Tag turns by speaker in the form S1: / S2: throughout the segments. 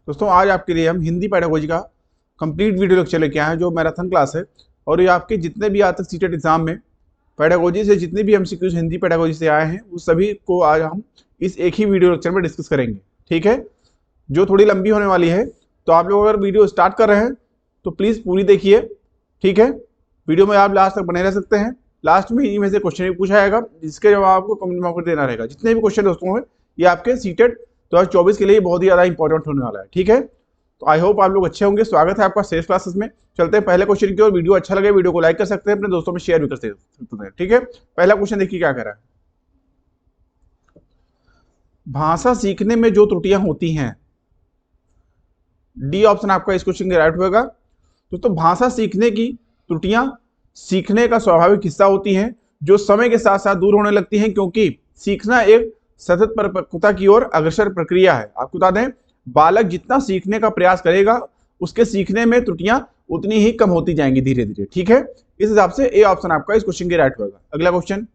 S1: दोस्तों आज आपके लिए हम हिंदी पेडागोजी का कंप्लीट वीडियो लेक्चर लेके आए हैं जो मैराथन क्लास है। और ये आपके जितने भी आज तक सीटेट एग्जाम में पेडागोजी से जितने भी एमसीक्यूज हिंदी पेडागोजी से आए हैं उस सभी को आज हम इस एक ही वीडियो लेक्चर में डिस्कस करेंगे। ठीक है, जो थोड़ी लंबी होने वाली है, तो आप लोग अगर वीडियो स्टार्ट कर रहे हैं तो प्लीज़ पूरी देखिए। ठीक है, वीडियो में आप लास्ट तक बने रह सकते हैं। लास्ट में इन्हीं में से क्वेश्चन भी पूछा जाएगा जिसके जवाब आपको कमेंट बॉक्स में देना रहेगा। जितने भी क्वेश्चन दोस्तों हैं ये आपके सीटेट 2024 के लिए बहुत ही ज़्यादा इंपॉर्टेंट होने वाला है। ठीक है, तो आई होप आप लोग अच्छे होंगे। स्वागत है आपका सेल्स क्लासेस में। चलते हैं पहले क्वेश्चन की ओर। वीडियो अच्छा लगे वीडियो को लाइक कर सकते हैं, अपने दोस्तों में शेयर भी कर सकते हैं। ठीक है, पहला क्वेश्चन देखिए क्या कह रहा है। भाषा सीखने में जो त्रुटियां होती हैं, डी ऑप्शन आपका इस क्वेश्चन के राइट होगा। दोस्तों भाषा सीखने की त्रुटियां सीखने का स्वाभाविक हिस्सा होती हैं जो समय के साथ साथ दूर होने लगती हैं, क्योंकि सीखना एक सतत परिपक्वता की ओर अग्रसर प्रक्रिया है। आपको बता दें, बालक जितना सीखने का प्रयास करेगा उसके सीखने में त्रुटियां उतनी ही कम होती जाएंगी धीरे धीरे। ठीक है, इस हिसाब से ए ऑप्शन आपका इस क्वेश्चन के राइट होगा। अगला क्वेश्चन,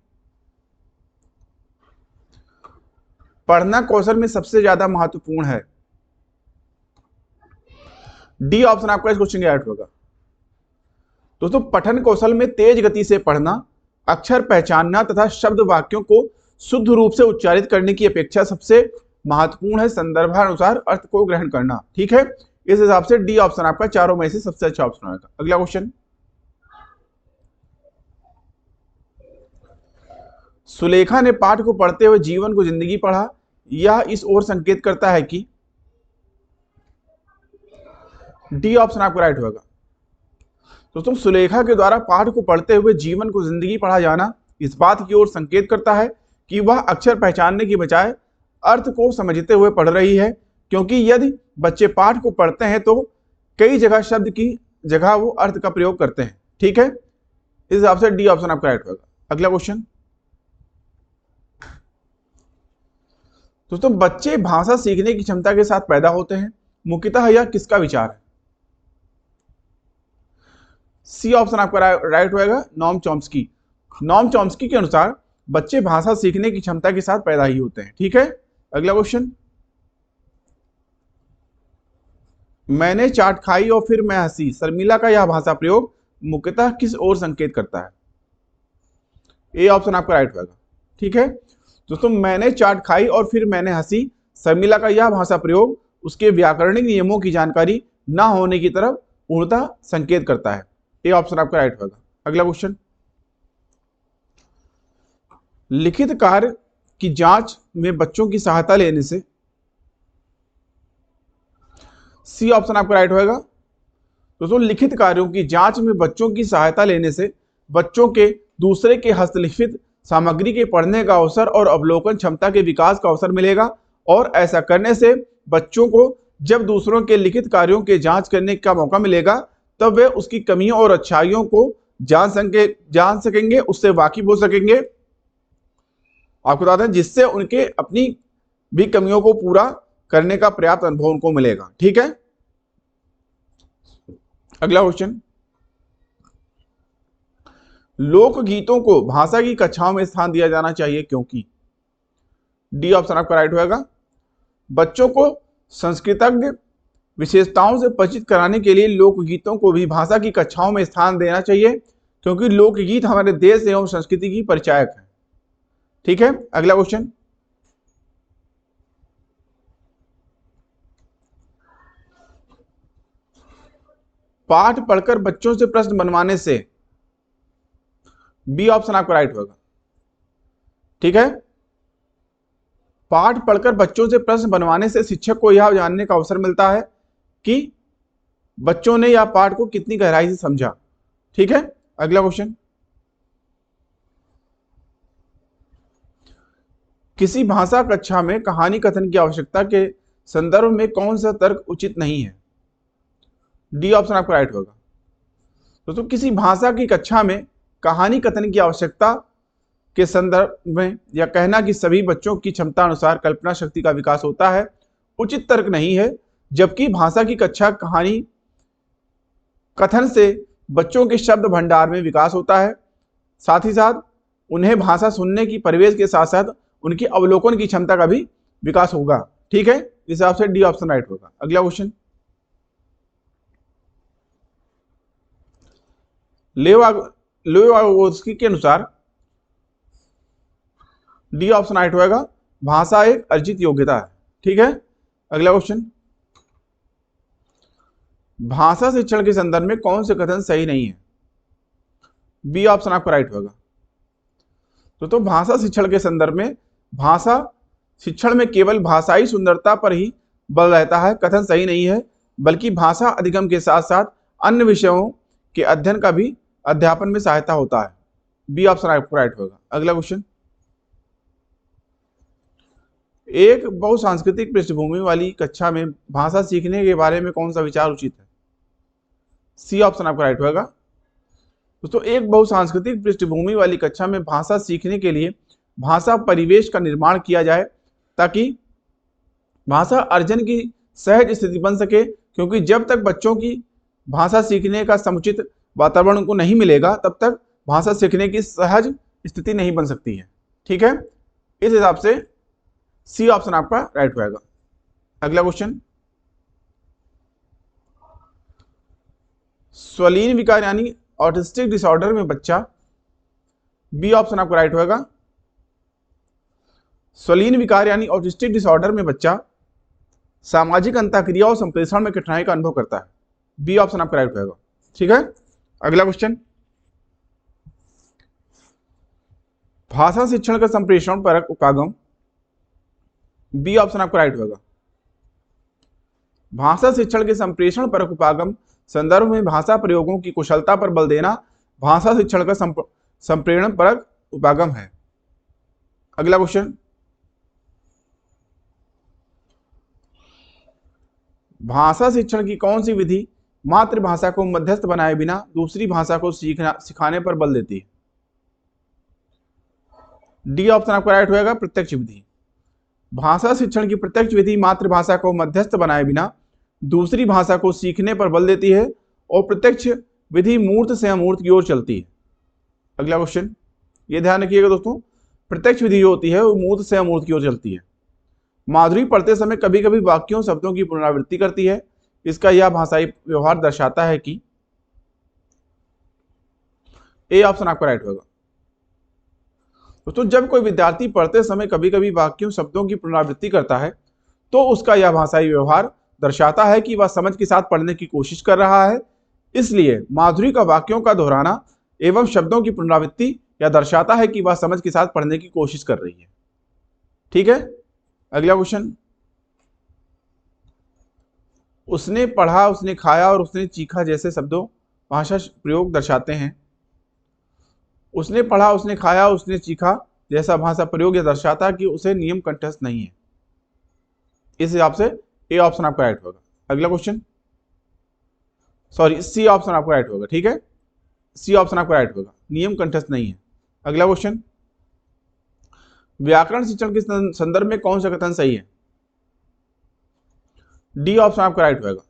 S1: पढ़ना कौशल में सबसे ज्यादा महत्वपूर्ण है, डी ऑप्शन आपका इस क्वेश्चन के राइट होगा। दोस्तों पठन कौशल में तेज गति से पढ़ना, अक्षर पहचानना तथा शब्द वाक्यों को शुद्ध रूप से उच्चारित करने की अपेक्षा सबसे महत्वपूर्ण है संदर्भानुसार अर्थ को ग्रहण करना। ठीक है, इस हिसाब से डी ऑप्शन आपका चारों में से सबसे अच्छा ऑप्शन होगा। अगला क्वेश्चन, सुलेखा ने पाठ को पढ़ते हुए जीवन को जिंदगी पढ़ा, यह इस ओर संकेत करता है कि, डी ऑप्शन आपका राइट होगा। दोस्तों सुलेखा के द्वारा पाठ को पढ़ते हुए जीवन को जिंदगी पढ़ा जाना इस बात की ओर संकेत करता है कि वह अक्षर पहचानने की बजाय अर्थ को समझते हुए पढ़ रही है, क्योंकि यदि बच्चे पाठ को पढ़ते हैं तो कई जगह शब्द की जगह वो अर्थ का प्रयोग करते हैं। ठीक है, इस हिसाब से डी ऑप्शन आपका राइट होगा। अगला क्वेश्चन, दोस्तों बच्चे भाषा सीखने की क्षमता के साथ पैदा होते हैं, मुख्यतः यह किसका विचार है, सी ऑप्शन आपका राइट होगा, नॉम चॉम्स्की। नॉम चॉम्स्की के अनुसार बच्चे भाषा सीखने की क्षमता के साथ पैदा ही होते हैं। ठीक है, अगला क्वेश्चन, मैंने चाट खाई और फिर मैं हंसी, शर्मिला का यह भाषा प्रयोग मुख्यतः किस ओर संकेत करता है, ए ऑप्शन आपका राइट होगा। ठीक है दोस्तों, मैंने चाट खाई और फिर मैंने हंसी, शर्मिला का यह भाषा प्रयोग उसके व्याकरणिक नियमों की जानकारी न होने की तरफ पूर्णतः संकेत करता है, ए ऑप्शन आपका राइट होगा। अगला क्वेश्चन, लिखित कार्य की जांच में बच्चों की सहायता लेने से, सी ऑप्शन आपका राइट होगा। दोस्तों लिखित कार्यों की जांच में बच्चों की सहायता लेने से बच्चों के दूसरे के हस्तलिखित सामग्री के पढ़ने का अवसर और अवलोकन क्षमता के विकास का अवसर मिलेगा, और ऐसा करने से बच्चों को जब दूसरों के लिखित कार्यों के जांच करने का मौका मिलेगा तब वे उसकी कमियों और अच्छाइयों को जान सकेंगे, उससे वाकिफ हो सकेंगे। आपको बता दें, जिससे उनके अपनी भी कमियों को पूरा करने का पर्याप्त अनुभव उनको मिलेगा। ठीक है, अगला क्वेश्चन, लोकगीतों को भाषा की कक्षाओं में स्थान दिया जाना चाहिए क्योंकि, डी ऑप्शन आपका राइट होगा। बच्चों को संस्कृतज्ञ विशेषताओं से परिचित कराने के लिए लोकगीतों को भी भाषा की कक्षाओं में स्थान देना चाहिए, क्योंकि लोकगीत हमारे देश एवं संस्कृति की परिचायक है। ठीक है, अगला क्वेश्चन, पाठ पढ़कर बच्चों से प्रश्न बनवाने से, बी ऑप्शन आपका राइट होगा। ठीक है, पाठ पढ़कर बच्चों से प्रश्न बनवाने से शिक्षक को यह जानने का अवसर मिलता है कि बच्चों ने यह पाठ को कितनी गहराई से समझा। ठीक है, अगला क्वेश्चन, किसी भाषा कक्षा में कहानी कथन की आवश्यकता के संदर्भ में कौन सा तर्क उचित नहीं है, डी ऑप्शन आपका राइट होगा। दोस्तों किसी भाषा की कक्षा में कहानी कथन की आवश्यकता के संदर्भ में यह कहना कि सभी बच्चों की क्षमता अनुसार कल्पना शक्ति का विकास होता है उचित तर्क नहीं है, जबकि भाषा की कक्षा कहानी कथन से बच्चों के शब्द भंडार में विकास होता है, साथ ही साथ उन्हें भाषा सुनने की परिवेश के साथ साथ उनकी अवलोकन की क्षमता का भी विकास होगा। ठीक है, इस हिसाब से डी ऑप्शन राइट होगा। अगला क्वेश्चन, लेवागोस्की के अनुसार डी ऑप्शन राइट होगा, भाषा एक अर्जित योग्यता है। ठीक है, अगला क्वेश्चन, भाषा शिक्षण के संदर्भ में कौन से कथन सही नहीं है? बी ऑप्शन आपका राइट होगा। तो भाषा शिक्षण के संदर्भ में भाषा शिक्षण में केवल भाषाई सुंदरता पर ही बल रहता है, कथन सही नहीं है, बल्कि भाषा अधिगम के साथ साथ अन्य विषयों के अध्ययन का भी अध्यापन में सहायता होता है। बी ऑप्शन आपका राइट होगा। अगला क्वेश्चन, एक बहुसांस्कृतिक पृष्ठभूमि वाली कक्षा में भाषा सीखने के बारे में कौन सा विचार उचित है? सी ऑप्शन आपका राइट होगा। दोस्तों, एक बहुसांस्कृतिक पृष्ठभूमि वाली कक्षा में भाषा सीखने के लिए भाषा परिवेश का निर्माण किया जाए ताकि भाषा अर्जन की सहज स्थिति बन सके, क्योंकि जब तक बच्चों की भाषा सीखने का समुचित वातावरण उनको नहीं मिलेगा तब तक भाषा सीखने की सहज स्थिति नहीं बन सकती है। ठीक है, इस हिसाब से सी ऑप्शन आपका राइट होगा। अगला क्वेश्चन, स्वलीन विकार यानी ऑटिस्टिक डिसऑर्डर में बच्चा, बी ऑप्शन आपका राइट होगा। स्वलीन विकार यानी ऑटिस्टिक डिसऑर्डर में बच्चा सामाजिक अंतःक्रिया और संप्रेषण में कठिनाई का अनुभव करता है। बी ऑप्शन आपका राइट होगा। ठीक है, अगला क्वेश्चन, भाषा शिक्षण का संप्रेषण परक उपागम, बी ऑप्शन आपका राइट होगा। भाषा शिक्षण के संप्रेषण परक उपागम संदर्भ में भाषा प्रयोगों की कुशलता पर बल देना भाषा शिक्षण का संप्रेषण परक उपागम है। अगला क्वेश्चन, भाषा शिक्षण की कौन सी विधि मातृभाषा को मध्यस्थ बनाए बिना दूसरी भाषा को सिखाने पर बल देती है? डी ऑप्शन आपका राइट होगा, प्रत्यक्ष विधि। भाषा शिक्षण की प्रत्यक्ष विधि मातृभाषा को मध्यस्थ बनाए बिना दूसरी भाषा को सीखने पर बल देती है और प्रत्यक्ष विधि मूर्त से अमूर्त की ओर चलती है। अगला क्वेश्चन, ये ध्यान रखिएगा दोस्तों, प्रत्यक्ष विधि जो होती है वो मूर्त से अमूर्त की ओर चलती है। माधुरी पढ़ते समय कभी कभी वाक्यों शब्दों की पुनरावृत्ति करती है, इसका यह भाषाई व्यवहार दर्शाता है कि, ए ऑप्शन आपका राइट होगा। दोस्तों, जब कोई विद्यार्थी पढ़ते समय कभी कभी वाक्यों शब्दों की पुनरावृत्ति करता है तो उसका यह भाषाई व्यवहार दर्शाता है कि वह समझ के साथ पढ़ने की कोशिश कर रहा है। इसलिए माधुरी का वाक्यों का दोहराना एवं शब्दों की पुनरावृत्ति यह दर्शाता है कि वह समझ के साथ पढ़ने की कोशिश कर रही है। ठीक है, अगला क्वेश्चन, उसने पढ़ा, उसने खाया और उसने चीखा जैसे शब्दों भाषा प्रयोग दर्शाते हैं। उसने पढ़ा, उसने खाया, उसने चीखा जैसा भाषा प्रयोग यह दर्शाता है कि उसे नियम कंठस्थ नहीं है। इस हिसाब से ए ऑप्शन आपका राइट होगा। अगला क्वेश्चन, सॉरी, सी ऑप्शन आपका राइट होगा। ठीक है, सी ऑप्शन आपका राइट होगा, नियम कंठस्थ नहीं है। अगला क्वेश्चन, व्याकरण शिक्षण के संदर्भ में कौन सा कथन सही है? डी ऑप्शन आपका राइट होगा।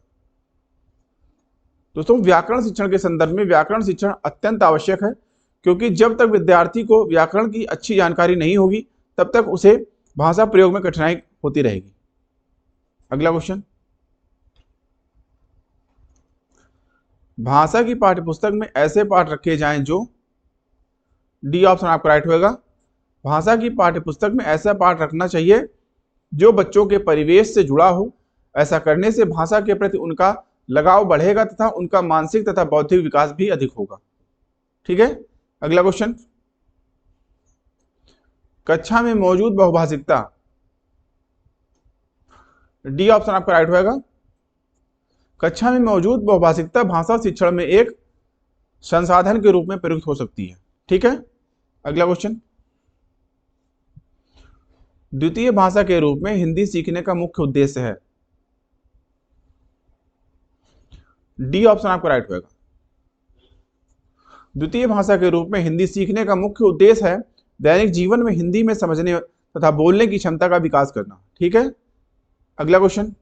S1: दोस्तों, व्याकरण शिक्षण के संदर्भ में व्याकरण शिक्षण अत्यंत आवश्यक है, क्योंकि जब तक विद्यार्थी को व्याकरण की अच्छी जानकारी नहीं होगी तब तक उसे भाषा प्रयोग में कठिनाई होती रहेगी। अगला क्वेश्चन, भाषा की पाठ्यपुस्तक में ऐसे पाठ रखे जाएं जो, डी ऑप्शन आपका राइट होगा। भाषा की पाठ्यपुस्तक में ऐसा पाठ रखना चाहिए जो बच्चों के परिवेश से जुड़ा हो। ऐसा करने से भाषा के प्रति उनका लगाव बढ़ेगा तथा उनका मानसिक तथा बौद्धिक विकास भी अधिक होगा। ठीक है, अगला क्वेश्चन, कक्षा में मौजूद बहुभाषिकता, डी ऑप्शन आपका राइट होगा। कक्षा में मौजूद बहुभाषिकता भाषा शिक्षण में एक संसाधन के रूप में प्रयुक्त हो सकती है। ठीक है, अगला क्वेश्चन, द्वितीय भाषा के रूप में हिंदी सीखने का मुख्य उद्देश्य है। डी ऑप्शन आपका राइट होगा। द्वितीय भाषा के रूप में हिंदी सीखने का मुख्य उद्देश्य है दैनिक जीवन में हिंदी में समझने तथा बोलने की क्षमता का विकास करना। ठीक है, अगला क्वेश्चन,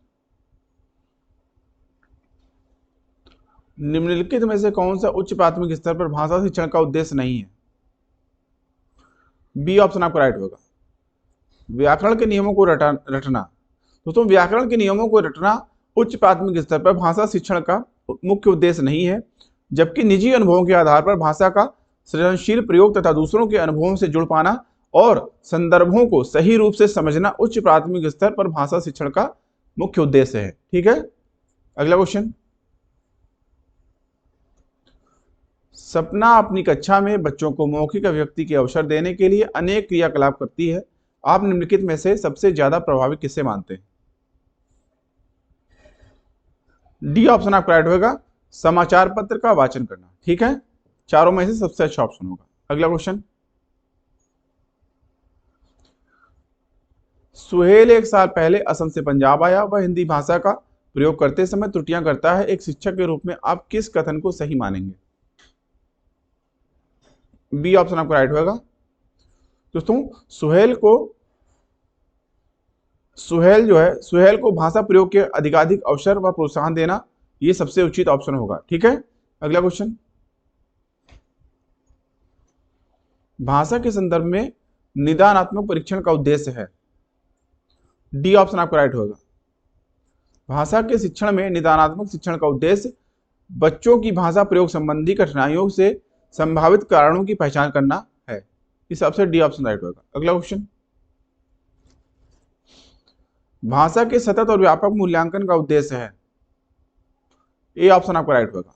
S1: निम्नलिखित में से कौन सा उच्च प्राथमिक स्तर पर भाषा शिक्षण का उद्देश्य नहीं है? बी ऑप्शन आपका राइट होगा। व्याकरण के नियमों को रटना। दोस्तों व्याकरण के नियमों को रटना उच्च प्राथमिक स्तर पर भाषा शिक्षण का मुख्य उद्देश्य नहीं है, जबकि निजी अनुभवों के आधार पर भाषा का सृजनशील प्रयोग तथा दूसरों के अनुभवों से जुड़ पाना और संदर्भों को सही रूप से समझना उच्च प्राथमिक स्तर पर भाषा शिक्षण का मुख्य उद्देश्य है। ठीक है, अगला क्वेश्चन। सपना अपनी कक्षा में बच्चों को मौखिक अभिव्यक्ति के अवसर देने के लिए अनेक क्रियाकलाप करती है। आप निम्नलिखित में से सबसे ज्यादा प्रभावी किसे मानते हैं? डी ऑप्शन आपका राइट होगा, समाचार पत्र का वाचन करना। ठीक है, चारों में से सबसे अच्छा ऑप्शन होगा। अगला क्वेश्चन। सुहेल 1 साल पहले असम से पंजाब आया। वह हिंदी भाषा का प्रयोग करते समय त्रुटियां करता है। एक शिक्षक के रूप में आप किस कथन को सही मानेंगे? बी ऑप्शन आपका राइट होगा। दोस्तों सुहेल को भाषा प्रयोग के अधिकाधिक अवसर व प्रोत्साहन देना, ये सबसे उचित ऑप्शन होगा। ठीक है, अगला क्वेश्चन। भाषा के संदर्भ में निदानात्मक परीक्षण का उद्देश्य है। डी ऑप्शन आपका राइट होगा। भाषा के शिक्षण में निदानात्मक शिक्षण का उद्देश्य बच्चों की भाषा प्रयोग संबंधी कठिनाइयों से संभावित कारणों की पहचान करना है। इस हिसाब से डी ऑप्शन राइट होगा। अगला क्वेश्चन। भाषा के सतत और व्यापक मूल्यांकन का उद्देश्य है। ए ऑप्शन आपका राइट होगा।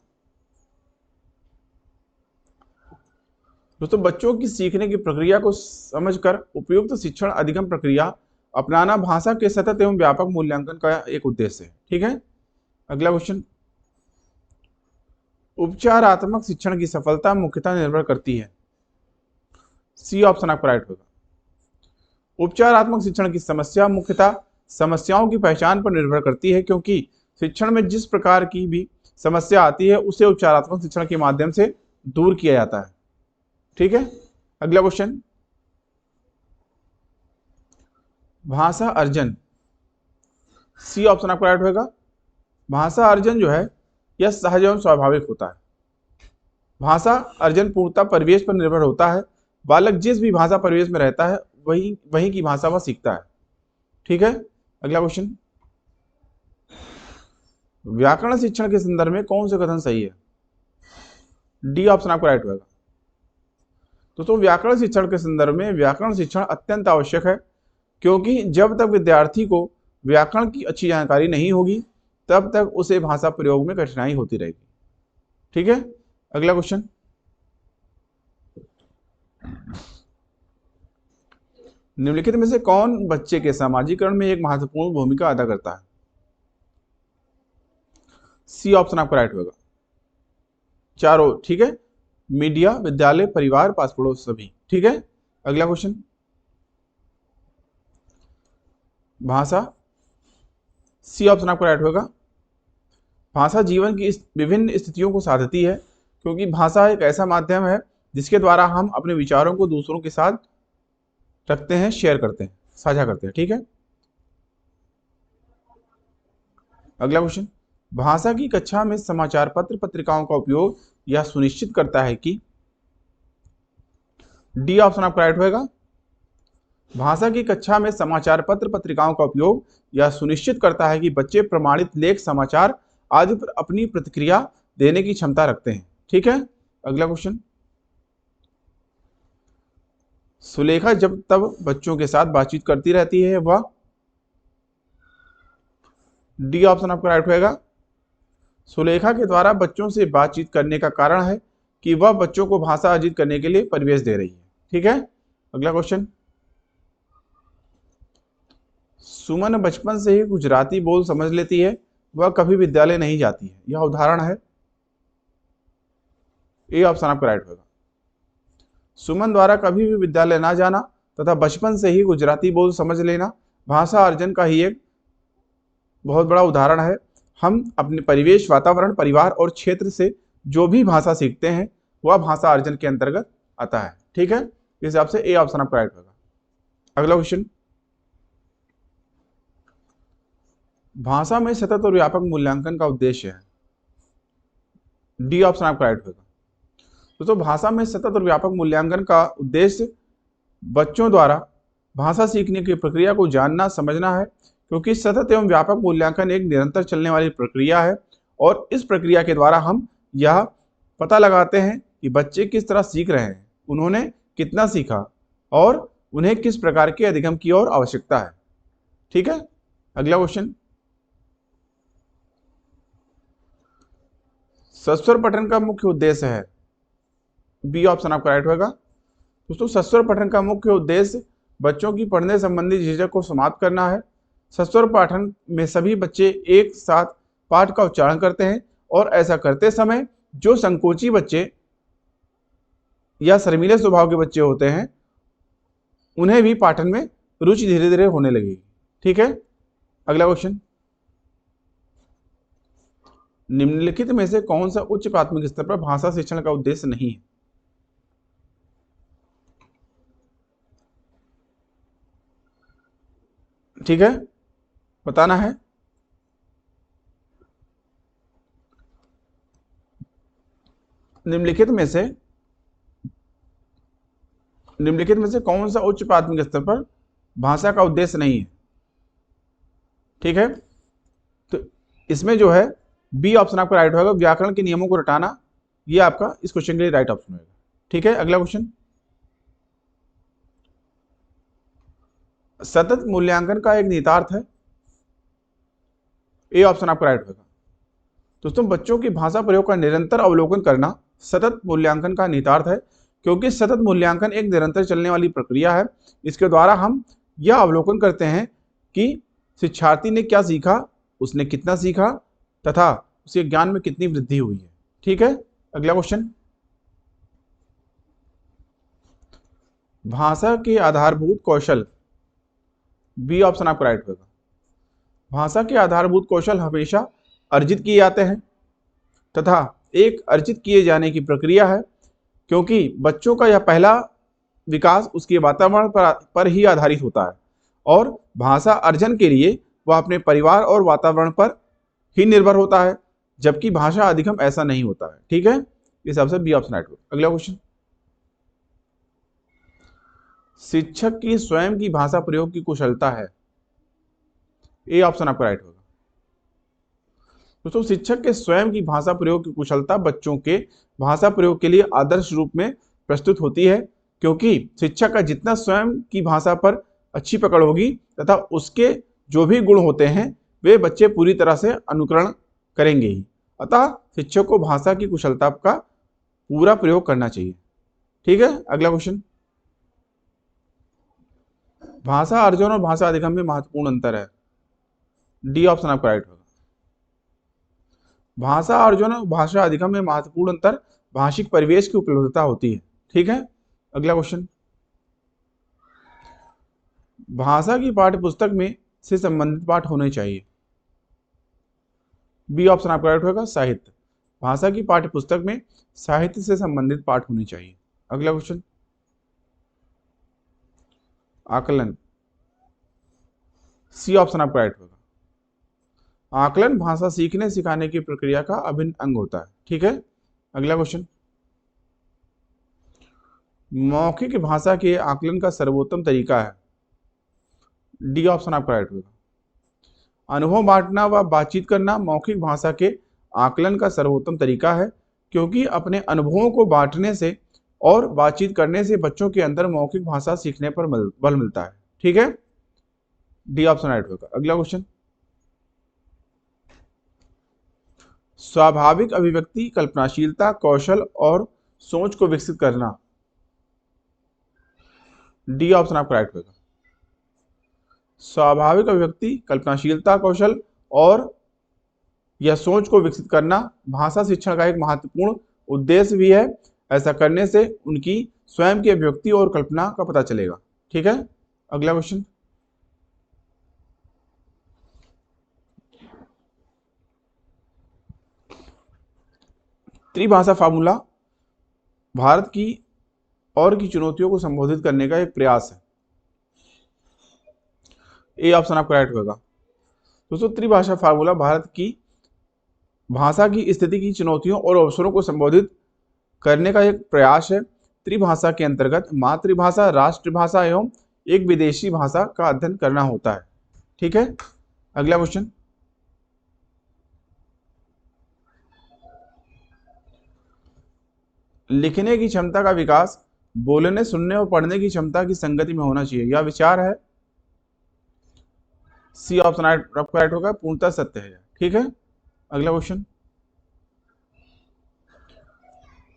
S1: दोस्तों बच्चों की सीखने की प्रक्रिया को समझकर उपयुक्त शिक्षण अधिगम प्रक्रिया अपनाना भाषा के सतत एवं व्यापक मूल्यांकन का एक उद्देश्य है। ठीक है, अगला क्वेश्चन। उपचारात्मक शिक्षण की सफलता मुख्यतः निर्भर करती है। सी ऑप्शन आपका राइट होगा। उपचारात्मक शिक्षण की समस्या मुख्यतः समस्याओं की पहचान पर निर्भर करती है, क्योंकि शिक्षण में जिस प्रकार की भी समस्या आती है उसे उपचारात्मक शिक्षण के माध्यम से दूर किया जाता है। ठीक है, अगला क्वेश्चन। भाषा अर्जन, सी ऑप्शन आपका राइट होगा। भाषा अर्जन जो है यह सहज एवं स्वाभाविक होता है। भाषा अर्जन पूर्णतः परिवेश पर निर्भर होता है। बालक जिस भी भाषा परिवेश में रहता है वही की भाषा वह सीखता है। ठीक है, अगला क्वेश्चन। व्याकरण शिक्षण के संदर्भ में कौन सा कथन सही है? डी ऑप्शन आपका राइट होगा। दोस्तों व्याकरण शिक्षण के संदर्भ में व्याकरण शिक्षण अत्यंत आवश्यक है, क्योंकि जब तक विद्यार्थी को व्याकरण की अच्छी जानकारी नहीं होगी तब तक उसे भाषा प्रयोग में कठिनाई होती रहेगी। ठीक है, अगला क्वेश्चन। निम्नलिखित में से कौन बच्चे के सामाजिकरण में एक महत्वपूर्ण भूमिका अदा करता है? सी ऑप्शन आपका राइट होगा। चारों ठीक है, मीडिया, विद्यालय, परिवार, पास पड़ोस सभी। ठीक है, अगला क्वेश्चन। भाषा, सी ऑप्शन आपका राइट होगा। भाषा जीवन की विभिन्न स्थितियों को साधती है, क्योंकि भाषा एक ऐसा माध्यम है जिसके द्वारा हम अपने विचारों को दूसरों के साथ रखते हैं, शेयर करते हैं, साझा करते हैं। ठीक है, अगला क्वेश्चन। भाषा की कक्षा में समाचार पत्र पत्रिकाओं का उपयोग यह सुनिश्चित करता है कि, डी ऑप्शन आपका राइट होगा। भाषा की कक्षा में समाचार पत्र पत्रिकाओं का उपयोग यह सुनिश्चित करता है कि बच्चे प्रमाणित लेख, समाचार आदि पर अपनी प्रतिक्रिया देने की क्षमता रखते हैं। ठीक है, अगला क्वेश्चन। सुलेखा जब तब बच्चों के साथ बातचीत करती रहती है वह, डी ऑप्शन आपका राइट होगा। सुलेखा के द्वारा बच्चों से बातचीत करने का कारण है कि वह बच्चों को भाषा अर्जित करने के लिए परिवेश दे रही है। ठीक है, अगला क्वेश्चन। सुमन बचपन से ही गुजराती बोल समझ लेती है, वह कभी विद्यालय नहीं जाती है। यह उदाहरण है। ए ऑप्शन आपका राइट होगा। सुमन द्वारा कभी भी विद्यालय ना जाना तथा बचपन से ही गुजराती बोल समझ लेना भाषा अर्जन का ही एक बहुत बड़ा उदाहरण है। हम अपने परिवेश, वातावरण, परिवार और क्षेत्र से जो भी भाषा सीखते हैं वह भाषा अर्जन के अंतर्गत आता है। ठीक है, इस हिसाब से ए ऑप्शन आपका राइट होगा। अगला क्वेश्चन। भाषा में सतत और व्यापक मूल्यांकन का उद्देश्य है। डी ऑप्शन आपका राइट होगा। दोस्तों भाषा में सतत और व्यापक मूल्यांकन का उद्देश्य बच्चों द्वारा भाषा सीखने की प्रक्रिया को जानना, समझना है, क्योंकि सतत एवं व्यापक मूल्यांकन एक निरंतर चलने वाली प्रक्रिया है और इस प्रक्रिया के द्वारा हम यह पता लगाते हैं कि बच्चे किस तरह सीख रहे हैं, उन्होंने कितना सीखा और उन्हें किस प्रकार के अधिगम की और आवश्यकता है। ठीक है, अगला क्वेश्चन, सस्वर पठन का मुख्य उद्देश्य है। बी ऑप्शन आपका राइट होगा। दोस्तों, सस्वर पठन का मुख्य उद्देश्य बच्चों की पढ़ने संबंधी झिझक को समाप्त करना है। सस्वर पठन में सभी बच्चे एक साथ पाठ का उच्चारण करते हैं और ऐसा करते समय जो संकोची बच्चे या शर्मीले स्वभाव के बच्चे होते हैं उन्हें भी पाठन में रुचि धीरे धीरे होने लगेगी। ठीक है, अगला क्वेश्चन, निम्नलिखित में से कौन सा उच्च प्राथमिक स्तर पर भाषा शिक्षण का उद्देश्य नहीं है। ठीक है, बताना है। निम्नलिखित में से कौन सा उच्च प्राथमिक स्तर पर भाषा का उद्देश्य नहीं है। ठीक है, तो इसमें जो है बी ऑप्शन आपका राइट होगा, व्याकरण के नियमों को रटाना, ये आपका इस क्वेश्चन के लिए राइट ऑप्शन होगा। ठीक है, अगला क्वेश्चन, सतत मूल्यांकन का एक निहितार्थ है। ए ऑप्शन आपका राइट होगा। दोस्तों, बच्चों की भाषा प्रयोग का निरंतर अवलोकन करना सतत मूल्यांकन का निहितार्थ है, क्योंकि सतत मूल्यांकन एक निरंतर चलने वाली प्रक्रिया है। इसके द्वारा हम यह अवलोकन करते हैं कि शिक्षार्थी ने क्या सीखा, उसने कितना सीखा तथा उसके ज्ञान में कितनी वृद्धि हुई है। ठीक है, अगला क्वेश्चन, भाषा के आधारभूत कौशल। बी ऑप्शन आपका राइट होगा। भाषा के आधारभूत कौशल हमेशा अर्जित किए जाते हैं तथा एक अर्जित किए जाने की प्रक्रिया है, क्योंकि बच्चों का यह पहला विकास उसके वातावरण पर ही आधारित होता है और भाषा अर्जन के लिए वह अपने परिवार और वातावरण पर ही निर्भर होता है, जबकि भाषा अधिगम ऐसा नहीं होता है। ठीक है, इस हिसाब से बी ऑप्शन राइट होगा। अगला क्वेश्चन, शिक्षक की स्वयं की भाषा प्रयोग की कुशलता है। ए ऑप्शन आपका राइट होगा। दोस्तों, शिक्षक के स्वयं की भाषा प्रयोग की कुशलता बच्चों के भाषा प्रयोग के लिए आदर्श रूप में प्रस्तुत होती है, क्योंकि शिक्षक का जितना स्वयं की भाषा पर अच्छी पकड़ होगी तथा उसके जो भी गुण होते हैं वे बच्चे पूरी तरह से अनुकरण करेंगे ही। अतः शिक्षक को भाषा की कुशलता का पूरा प्रयोग करना चाहिए। ठीक है, अगला क्वेश्चन, भाषा अर्जन और भाषा अधिगम में महत्वपूर्ण अंतर है। डी ऑप्शन आपका राइट होगा। भाषा अर्जन और भाषा अधिगम में महत्वपूर्ण अंतर भाषिक परिवेश की उपलब्धता होती है। ठीक है, अगला क्वेश्चन, भाषा की पाठ्य पुस्तक में से संबंधित पाठ होने चाहिए। बी ऑप्शन आपका राइट होगा, साहित्य। भाषा की पाठ्य पुस्तक में साहित्य से संबंधित पाठ होने चाहिए। अगला क्वेश्चन, आकलन। सी ऑप्शन आपका राइट होगा। आकलन भाषा सीखने सिखाने की प्रक्रिया का अभिन्न अंग होता है। ठीक है, अगला क्वेश्चन, मौखिक भाषा के आकलन का सर्वोत्तम तरीका है। डी ऑप्शन आपका राइट होगा। अनुभव बांटना व बातचीत करना मौखिक भाषा के आकलन का सर्वोत्तम तरीका है, क्योंकि अपने अनुभवों को बांटने से और बातचीत करने से बच्चों के अंदर मौखिक भाषा सीखने पर बल मिलता है। ठीक है, डी ऑप्शन राइट होगा। अगला क्वेश्चन, स्वाभाविक अभिव्यक्ति, कल्पनाशीलता, कौशल और सोच को विकसित करना। डी ऑप्शन आपका राइट होगा। स्वाभाविक अभिव्यक्ति, कल्पनाशीलता, कौशल और यह सोच को विकसित करना भाषा शिक्षण का एक महत्वपूर्ण उद्देश्य भी है। ऐसा करने से उनकी स्वयं की अभिव्यक्ति और कल्पना का पता चलेगा। ठीक है, अगला क्वेश्चन, त्रिभाषा फार्मूला भारत की और की चुनौतियों को संबोधित करने का एक प्रयास है। ए ऑप्शन आपका राइट होगा। दोस्तों, त्रिभाषा फार्मूला भारत की भाषा की स्थिति की चुनौतियों और अवसरों को संबोधित करने का एक प्रयास है। त्रिभाषा के अंतर्गत मातृभाषा, राष्ट्रभाषा एवं एक विदेशी भाषा का अध्ययन करना होता है। ठीक है, अगला क्वेश्चन, लिखने की क्षमता का विकास बोलने, सुनने और पढ़ने की क्षमता की संगति में होना चाहिए, यह विचार है। सी ऑप्शन आपका राइट होगा, पूर्णतः सत्य है। ठीक है, अगला क्वेश्चन,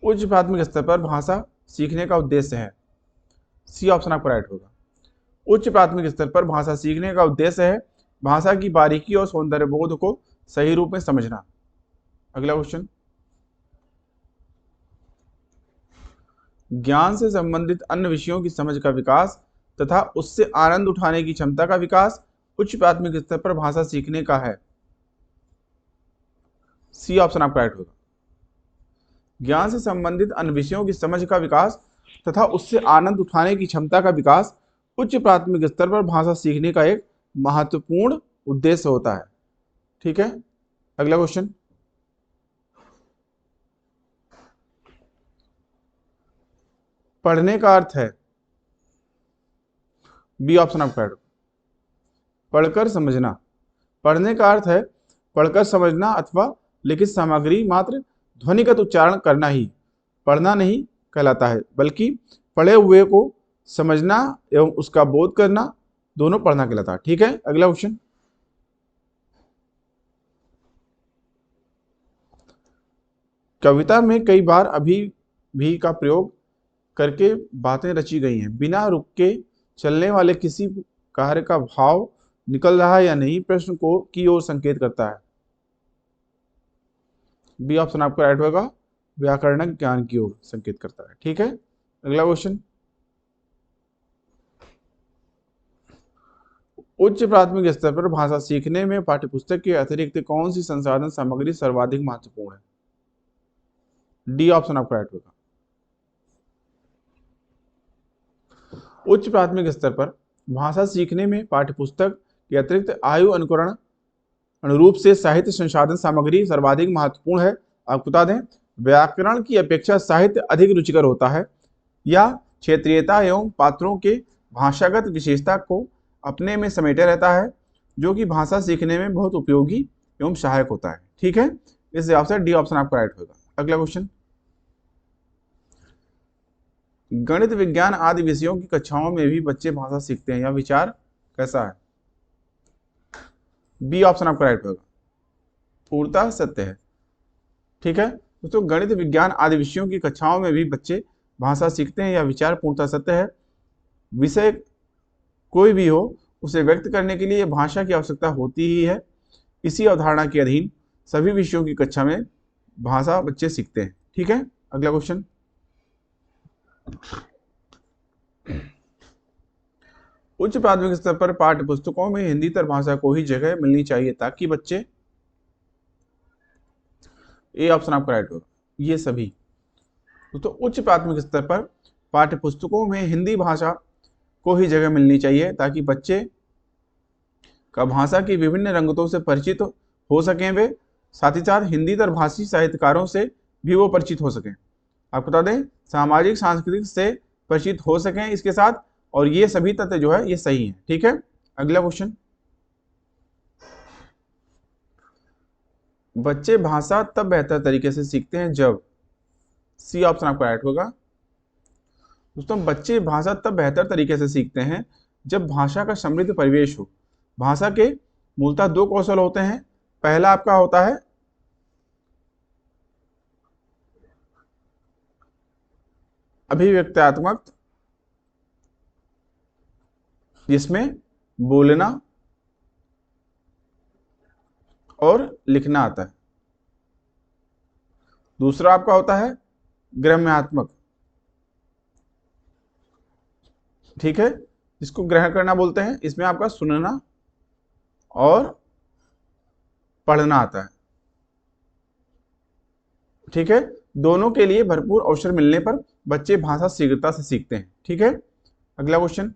S1: उच्च प्राथमिक स्तर पर भाषा सीखने का उद्देश्य है। सी ऑप्शन आपका राइट होगा। उच्च प्राथमिक स्तर पर भाषा सीखने का उद्देश्य है भाषा की बारीकी और सौंदर्य बोध को सही रूप में समझना। अगला क्वेश्चन, ज्ञान से संबंधित अन्य विषयों की समझ का विकास तथा उससे आनंद उठाने की क्षमता का विकास उच्च प्राथमिक स्तर पर भाषा सीखने का है। सी ऑप्शन आपका राइट होगा। ज्ञान से संबंधित अन्य विषयों की समझ का विकास तथा उससे आनंद उठाने की क्षमता का विकास उच्च प्राथमिक स्तर पर भाषा सीखने का एक महत्वपूर्ण उद्देश्य होता है। ठीक है, अगला क्वेश्चन, पढ़ने का अर्थ है। बी ऑप्शन आपका राइट, पढ़कर समझना। पढ़ने का अर्थ है पढ़कर समझना अथवा लिखित सामग्री मात्र ध्वनिगत उच्चारण करना ही पढ़ना नहीं कहलाता है, बल्कि पढ़े हुए को समझना एवं उसका बोध करना दोनों पढ़ना कहलाता है। ठीक है, अगला क्वेश्चन, कविता में कई बार अभी भी का प्रयोग करके बातें रची गई हैं। बिना रुक के चलने वाले किसी कार्य का भाव निकल रहा है या नहीं, प्रश्न को की ओर संकेत करता है। बी ऑप्शन आपका राइट होगा, व्याकरणिक ज्ञान की ओर संकेत करता है। ठीक है, अगला क्वेश्चन, उच्च प्राथमिक स्तर पर भाषा सीखने में पाठ्यपुस्तक के अतिरिक्त कौन सी संसाधन सामग्री सर्वाधिक महत्वपूर्ण है। डी ऑप्शन आपका राइट होगा। उच्च प्राथमिक स्तर पर भाषा सीखने में पाठ्यपुस्तक के अतिरिक्त आयु अनुकरण अनुरूप से साहित्य संसाधन सामग्री सर्वाधिक महत्वपूर्ण है। आपको बता दें, व्याकरण की अपेक्षा साहित्य अधिक रुचिकर होता है या क्षेत्रीयता एवं पात्रों के भाषागत विशेषता को अपने में समेटे रहता है, जो कि भाषा सीखने में बहुत उपयोगी एवं सहायक होता है। ठीक है, इस जवाब से डी ऑप्शन आपका राइट होगा। अगला क्वेश्चन, गणित, विज्ञान आदि विषयों की कक्षाओं में भी बच्चे भाषा सीखते हैं, यह विचार कैसा है। बी ऑप्शन आपका राइट होगा, पूर्णतः सत्य है। ठीक है दोस्तों, गणित, विज्ञान आदि विषयों की कक्षाओं में भी बच्चे भाषा सीखते हैं, यह विचार पूर्णतः सत्य है। विषय कोई भी हो, उसे व्यक्त करने के लिए भाषा की आवश्यकता होती ही है। इसी अवधारणा के अधीन सभी विषयों की कक्षा में भाषा बच्चे सीखते हैं। ठीक है, अगला क्वेश्चन, उच्च प्राथमिक स्तर पर पाठ्य पुस्तकों में हिंदीतर भाषा को ही जगह मिलनी चाहिए ताकि बच्चे, ए ऑप्शन आपका राइट होगा, ये सभी। तो उच्च प्राथमिक स्तर पर पाठ्य पुस्तकों में हिंदी भाषा को ही जगह मिलनी चाहिए ताकि बच्चे का भाषा की विभिन्न रंगतों से परिचित हो सकें, वे साथ ही साथ हिंदीतर भाषी साहित्यकारों से भी वो परिचित हो सकें। आपको बता दें, सामाजिक सांस्कृतिक से परिचित हो सकें इसके साथ, और ये सभी तथ्य जो है ये सही है। ठीक है, अगला क्वेश्चन, बच्चे भाषा तब बेहतर तरीके से सीखते हैं जब, सी ऑप्शन आपका राइट होगा। दोस्तों, बच्चे भाषा तब बेहतर तरीके से सीखते हैं जब भाषा का समृद्ध परिवेश हो। भाषा के मूलतः दो कौशल होते हैं। पहला आपका होता है अभिव्यक्त्यात्मक, जिसमें बोलना और लिखना आता है। दूसरा आपका होता है ग्राम्यात्मक, ठीक है, जिसको ग्रहण करना बोलते हैं। इसमें आपका सुनना और पढ़ना आता है। ठीक है, दोनों के लिए भरपूर अवसर मिलने पर बच्चे भाषा शीघ्रता से सीखते हैं। ठीक है, अगला क्वेश्चन,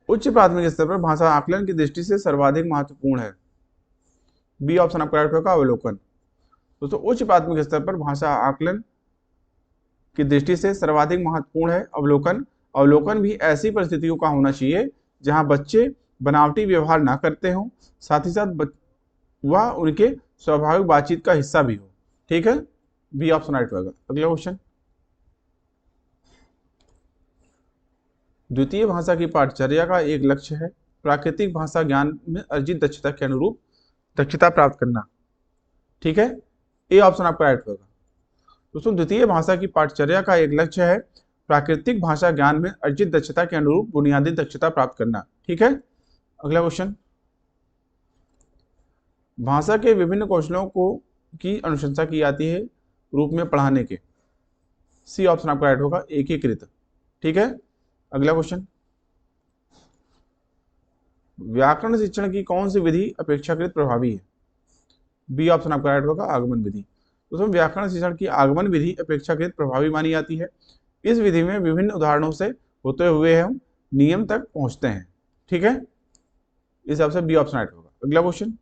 S1: उच्च प्राथमिक स्तर पर भाषा आकलन की दृष्टि से सर्वाधिक महत्वपूर्ण है। बी ऑप्शन आपका राइट होगा, अवलोकन। दोस्तों, उच्च प्राथमिक स्तर पर भाषा आकलन की दृष्टि से सर्वाधिक महत्वपूर्ण है अवलोकन। अवलोकन भी ऐसी परिस्थितियों का होना चाहिए जहां बच्चे बनावटी व्यवहार ना करते हों, साथ ही साथ वह उनके स्वाभाविक बातचीत का हिस्सा भी हो। ठीक है, बी ऑप्शन राइट होगा। अगला क्वेश्चन, द्वितीय भाषा की पाठचर्या का एक लक्ष्य है प्राकृतिक भाषा ज्ञान में अर्जित दक्षता के अनुरूप दक्षता प्राप्त करना। ठीक है, ए ऑप्शन आपका राइट होगा। दोस्तों, द्वितीय भाषा की पाठचर्या का एक लक्ष्य है प्राकृतिक भाषा ज्ञान में अर्जित दक्षता के अनुरूप बुनियादी दक्षता प्राप्त करना। ठीक है, अगला क्वेश्चन, भाषा के विभिन्न कौशलों को की अनुशंसा की जाती है रूप में पढ़ाने के। सी ऑप्शन आपका राइट होगा, एकीकृत। ठीक है, अगला क्वेश्चन, व्याकरण शिक्षण की कौन सी विधि अपेक्षाकृत प्रभावी है। बी ऑप्शन आपका राइट होगा, आगमन विधि। दोस्तों, व्याकरण शिक्षण की आगमन विधि अपेक्षाकृत प्रभावी मानी जाती है। इस विधि में विभिन्न उदाहरणों से होते हुए हम नियम तक पहुंचते हैं। ठीक है, इस हिसाब से बी ऑप्शन राइट होगा। अगला क्वेश्चन,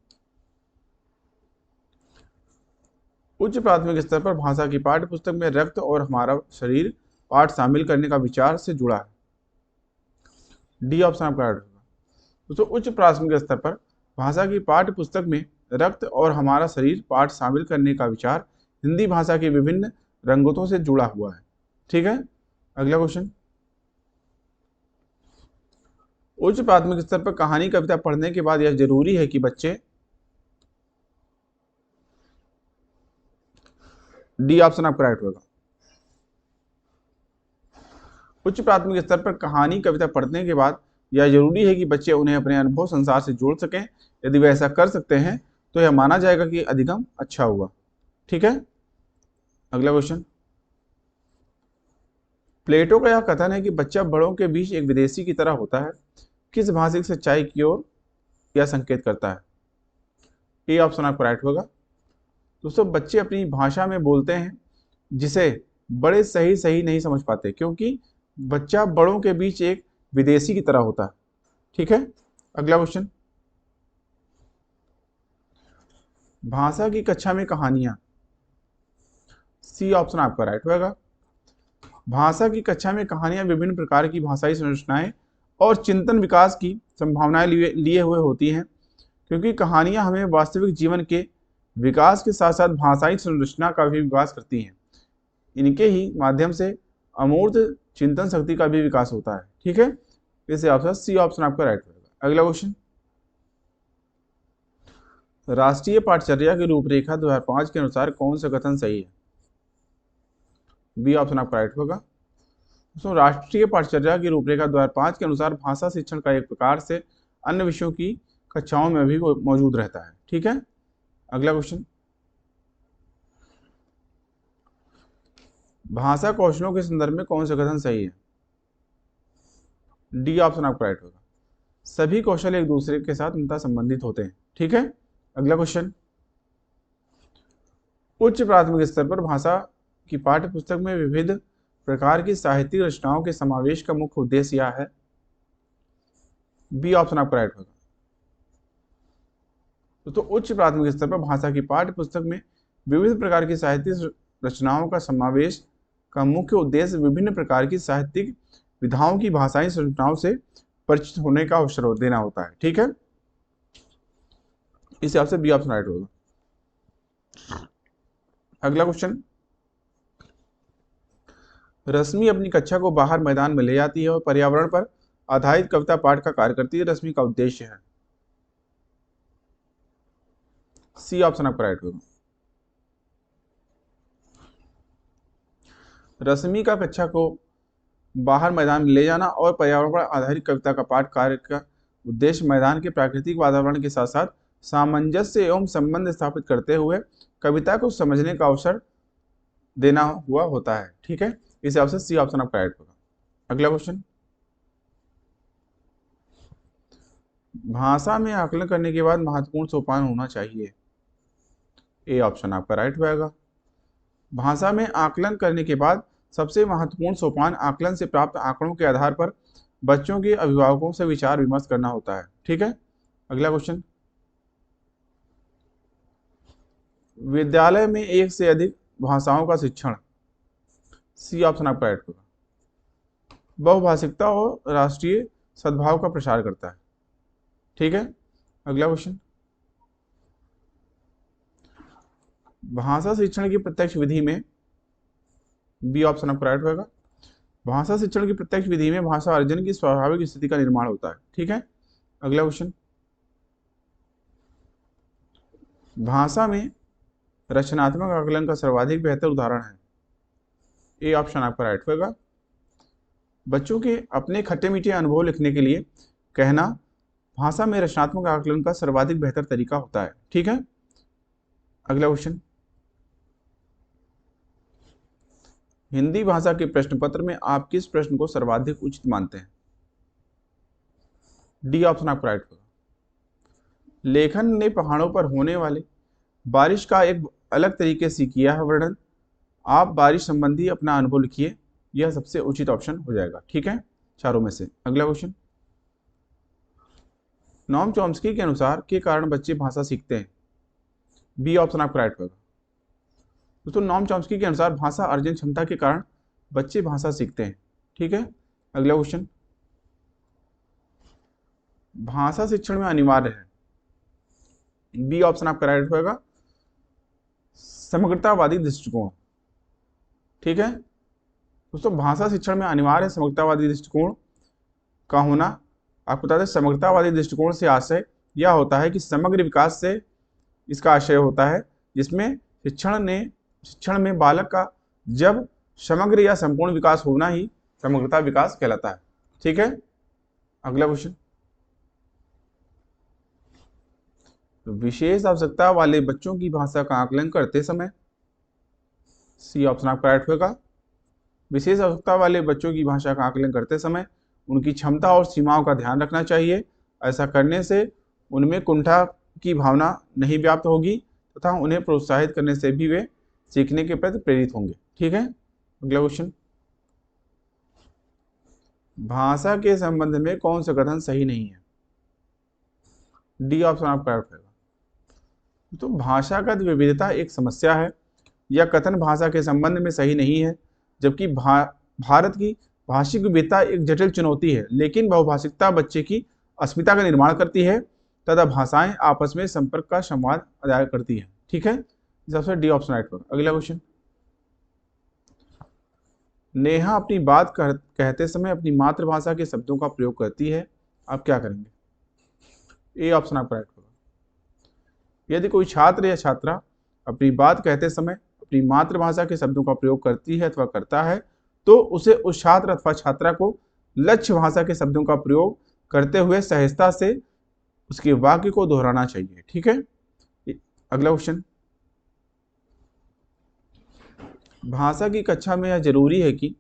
S1: उच्च प्राथमिक स्तर पर भाषा की पाठ्य पुस्तक में रक्त और हमारा शरीर पाठ शामिल करने का विचार से जुड़ा है। डी ऑप्शन आपका राइट होगा। दोस्तों, उच्च प्राथमिक स्तर पर भाषा की पाठ्य पुस्तक में रक्त और हमारा शरीर पाठ शामिल करने का विचार हिंदी भाषा के विभिन्न रंगतों से जुड़ा हुआ है। ठीक है, अगला क्वेश्चन, उच्च प्राथमिक स्तर पर कहानी कविता पढ़ने के बाद यह जरूरी है कि बच्चे, डी ऑप्शन आपका राइट होगा। उच्च प्राथमिक स्तर पर कहानी कविता पढ़ने के बाद यह जरूरी है कि बच्चे उन्हें अपने अनुभव संसार से जोड़ सकें। यदि वे ऐसा कर सकते हैं तो यह माना जाएगा कि अधिगम अच्छा हुआ। ठीक है, अगला क्वेश्चन, प्लेटो का यह कथन है कि बच्चा बड़ों के बीच एक विदेशी की तरह होता है, किस भाषिक सच्चाई की ओर यह संकेत करता है। ए ऑप्शन आपका राइट होगा। दोस्तों, बच्चे अपनी भाषा में बोलते हैं जिसे बड़े सही सही नहीं समझ पाते, क्योंकि बच्चा बड़ों के बीच एक विदेशी की तरह होता है। ठीक है, अगला क्वेश्चन, भाषा की कक्षा में कहानियां। सी ऑप्शन आपका राइट होगा। भाषा की कक्षा में कहानियां विभिन्न प्रकार की भाषाई संरचनाएं और चिंतन विकास की संभावनाएं लिए हुए होती हैं, क्योंकि कहानियां हमें वास्तविक जीवन के विकास के साथ साथ भाषाई संरचना का भी विकास करती हैं। इनके ही माध्यम से अमूर्त चिंतन शक्ति का भी विकास होता है। ठीक है, इस ऑप्शन सी ऑप्शन आपका राइट होगा। अगला क्वेश्चन, राष्ट्रीय पाठचर्या की रूपरेखा 2005 के अनुसार कौन सा कथन सही है। बी ऑप्शन आपका राइट होगा। दोस्तों, राष्ट्रीय पाठचर्या की रूपरेखा 2005 के अनुसार भाषा शिक्षण का एक प्रकार से अन्य विषयों की कक्षाओं में भी मौजूद रहता है। ठीक है, अगला क्वेश्चन, भाषा कौशलों के संदर्भ में कौन सा कथन सही है। डी ऑप्शन आपका राइट होगा। सभी कौशल एक दूसरे के साथ अंतः संबंधित होते हैं। ठीक है, अगला क्वेश्चन, उच्च प्राथमिक स्तर पर भाषा की पाठ्य पुस्तक में विविध प्रकार की साहित्यिक रचनाओं के समावेश का मुख्य उद्देश्य यह है। बी ऑप्शन आपका राइट होगा। तो उच्च प्राथमिक स्तर पर भाषा की पाठ्य पुस्तक में विविध प्रकार की साहित्यिक रचनाओं का समावेश का मुख्य उद्देश्य विभिन्न प्रकार की साहित्यिक विधाओं की भाषाई संरचनाओं से परिचित होने का अवसर देना होता है। ठीक है, इस हिसाब से बी ऑप्शन राइट होगा। अगला क्वेश्चन, रश्मि अपनी कक्षा को बाहर मैदान में ले जाती है और पर्यावरण पर आधारित कविता पाठ का कार्य करती है। रश्मि का उद्देश्य है। सी ऑप्शन आपका राइट होगा। रश्मि का कक्षा को बाहर मैदान में ले जाना और पर्यावरण पर आधारित कविता का पाठ कार्य का उद्देश्य मैदान के प्राकृतिक वातावरण के साथ साथ सामंजस्य एवं संबंध स्थापित करते हुए कविता को समझने का अवसर देना हुआ होता है। ठीक है, इस हिसाब से सी ऑप्शन आपका राइट होगा। अगला क्वेश्चन, भाषा में आकलन करने के बाद महत्वपूर्ण सोपान होना चाहिए। ए ऑप्शन आपका राइट होगा। भाषा में आकलन करने के बाद सबसे महत्वपूर्ण सोपान आकलन से प्राप्त आंकड़ों के आधार पर बच्चों के अभिभावकों से विचार विमर्श करना होता है। ठीक है, अगला क्वेश्चन, विद्यालय में एक से अधिक भाषाओं का शिक्षण। सी ऑप्शन आपका राइट होगा। बहुभाषिकता और राष्ट्रीय सद्भाव का प्रसार करता है। ठीक है, अगला क्वेश्चन, भाषा शिक्षण की प्रत्यक्ष विधि में, बी ऑप्शन आपका राइट होगा। भाषा शिक्षण की प्रत्यक्ष विधि में भाषा अर्जन की स्वाभाविक स्थिति का निर्माण होता है। ठीक है, अगला क्वेश्चन, भाषा में रचनात्मक आकलन का सर्वाधिक बेहतर उदाहरण है, ए ऑप्शन आपका राइट होगा। बच्चों के अपने खट्टे मीठे अनुभव लिखने के लिए कहना भाषा में रचनात्मक आकलन का सर्वाधिक बेहतर तरीका होता है। ठीक है, अगला क्वेश्चन, हिंदी भाषा के प्रश्न पत्र में आप किस प्रश्न को सर्वाधिक उचित मानते हैं, डी ऑप्शन आपका राइट होगा। लेखन ने पहाड़ों पर होने वाले बारिश का एक अलग तरीके से किया है वर्णन, आप बारिश संबंधी अपना अनुभव लिखिए, यह सबसे उचित ऑप्शन हो जाएगा। ठीक है, चारों में से। अगला क्वेश्चन, नोम चॉम्स्की के अनुसार के कारण बच्चे भाषा सीखते हैं, बी ऑप्शन आपका राइट होगा। दोस्तों, नोम चॉम्स्की के अनुसार भाषा अर्जन क्षमता के कारण बच्चे भाषा सीखते हैं। ठीक है, अगला क्वेश्चन, भाषा शिक्षण में अनिवार्य है, बी ऑप्शन आपका राइट होगा, समग्रतावादी दृष्टिकोण। ठीक है दोस्तों, भाषा शिक्षण में अनिवार्य समग्रतावादी दृष्टिकोण का होना। आपको बता दें, समग्रतावादी दृष्टिकोण से आशय यह होता है कि समग्र विकास से इसका आशय होता है, जिसमें शिक्षण में बालक का जब समग्र या संपूर्ण विकास होना ही समग्रता विकास कहलाता है। ठीक है, अगला क्वेश्चन, विशेष आवश्यकता वाले बच्चों की भाषा का आकलन करते समय, सी ऑप्शन आपका राइट होगा। विशेष आवश्यकता वाले बच्चों की भाषा का आकलन करते समय उनकी क्षमता और सीमाओं का ध्यान रखना चाहिए। ऐसा करने से उनमें कुंठा की भावना नहीं व्याप्त होगी तथा उन्हें प्रोत्साहित करने से भी वे सीखने के प्रति प्रेरित होंगे। ठीक है, अगला क्वेश्चन, भाषा के संबंध में कौन सा कथन सही नहीं है, डी ऑप्शन आपका राइट होगा। तो भाषागत विविधता एक समस्या है, यह कथन भाषा के संबंध में सही नहीं है, जबकि भारत की भाषिक विविधता एक जटिल चुनौती है, लेकिन बहुभाषिकता बच्चे की अस्मिता का निर्माण करती है तथा भाषाएं आपस में संपर्क का संवाद अदा करती है। ठीक है, सबसे डी ऑप्शन राइट होगा। अगला क्वेश्चन, नेहा अपनी बात कहते समय अपनी मातृभाषा के शब्दों का प्रयोग करती है, आप क्या करेंगे, ए ऑप्शन आपका राइट होगा। यदि कोई छात्र या छात्रा अपनी बात कहते समय अपनी मातृभाषा के शब्दों का प्रयोग करती है अथवा करता है, तो उसे उस छात्र अथवा छात्रा को लक्ष्य भाषा के शब्दों का प्रयोग करते हुए सहजता से उसके वाक्य को दोहराना चाहिए। ठीक है, अगला क्वेश्चन, भाषा की कक्षा में यह जरूरी है कि,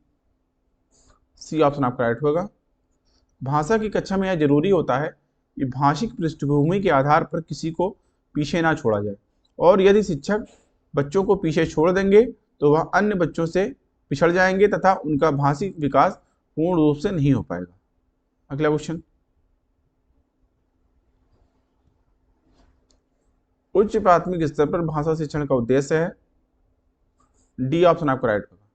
S1: सी ऑप्शन आपका राइट होगा। भाषा की कक्षा में यह जरूरी होता है कि भाषिक पृष्ठभूमि के आधार पर किसी को पीछे ना छोड़ा जाए, और यदि शिक्षक बच्चों को पीछे छोड़ देंगे तो वह अन्य बच्चों से पिछड़ जाएंगे तथा उनका भाषिक विकास पूर्ण रूप से नहीं हो पाएगा। अगला क्वेश्चन, उच्च प्राथमिक स्तर पर भाषा शिक्षण का उद्देश्य है, डी ऑप्शन आपका राइट होगा।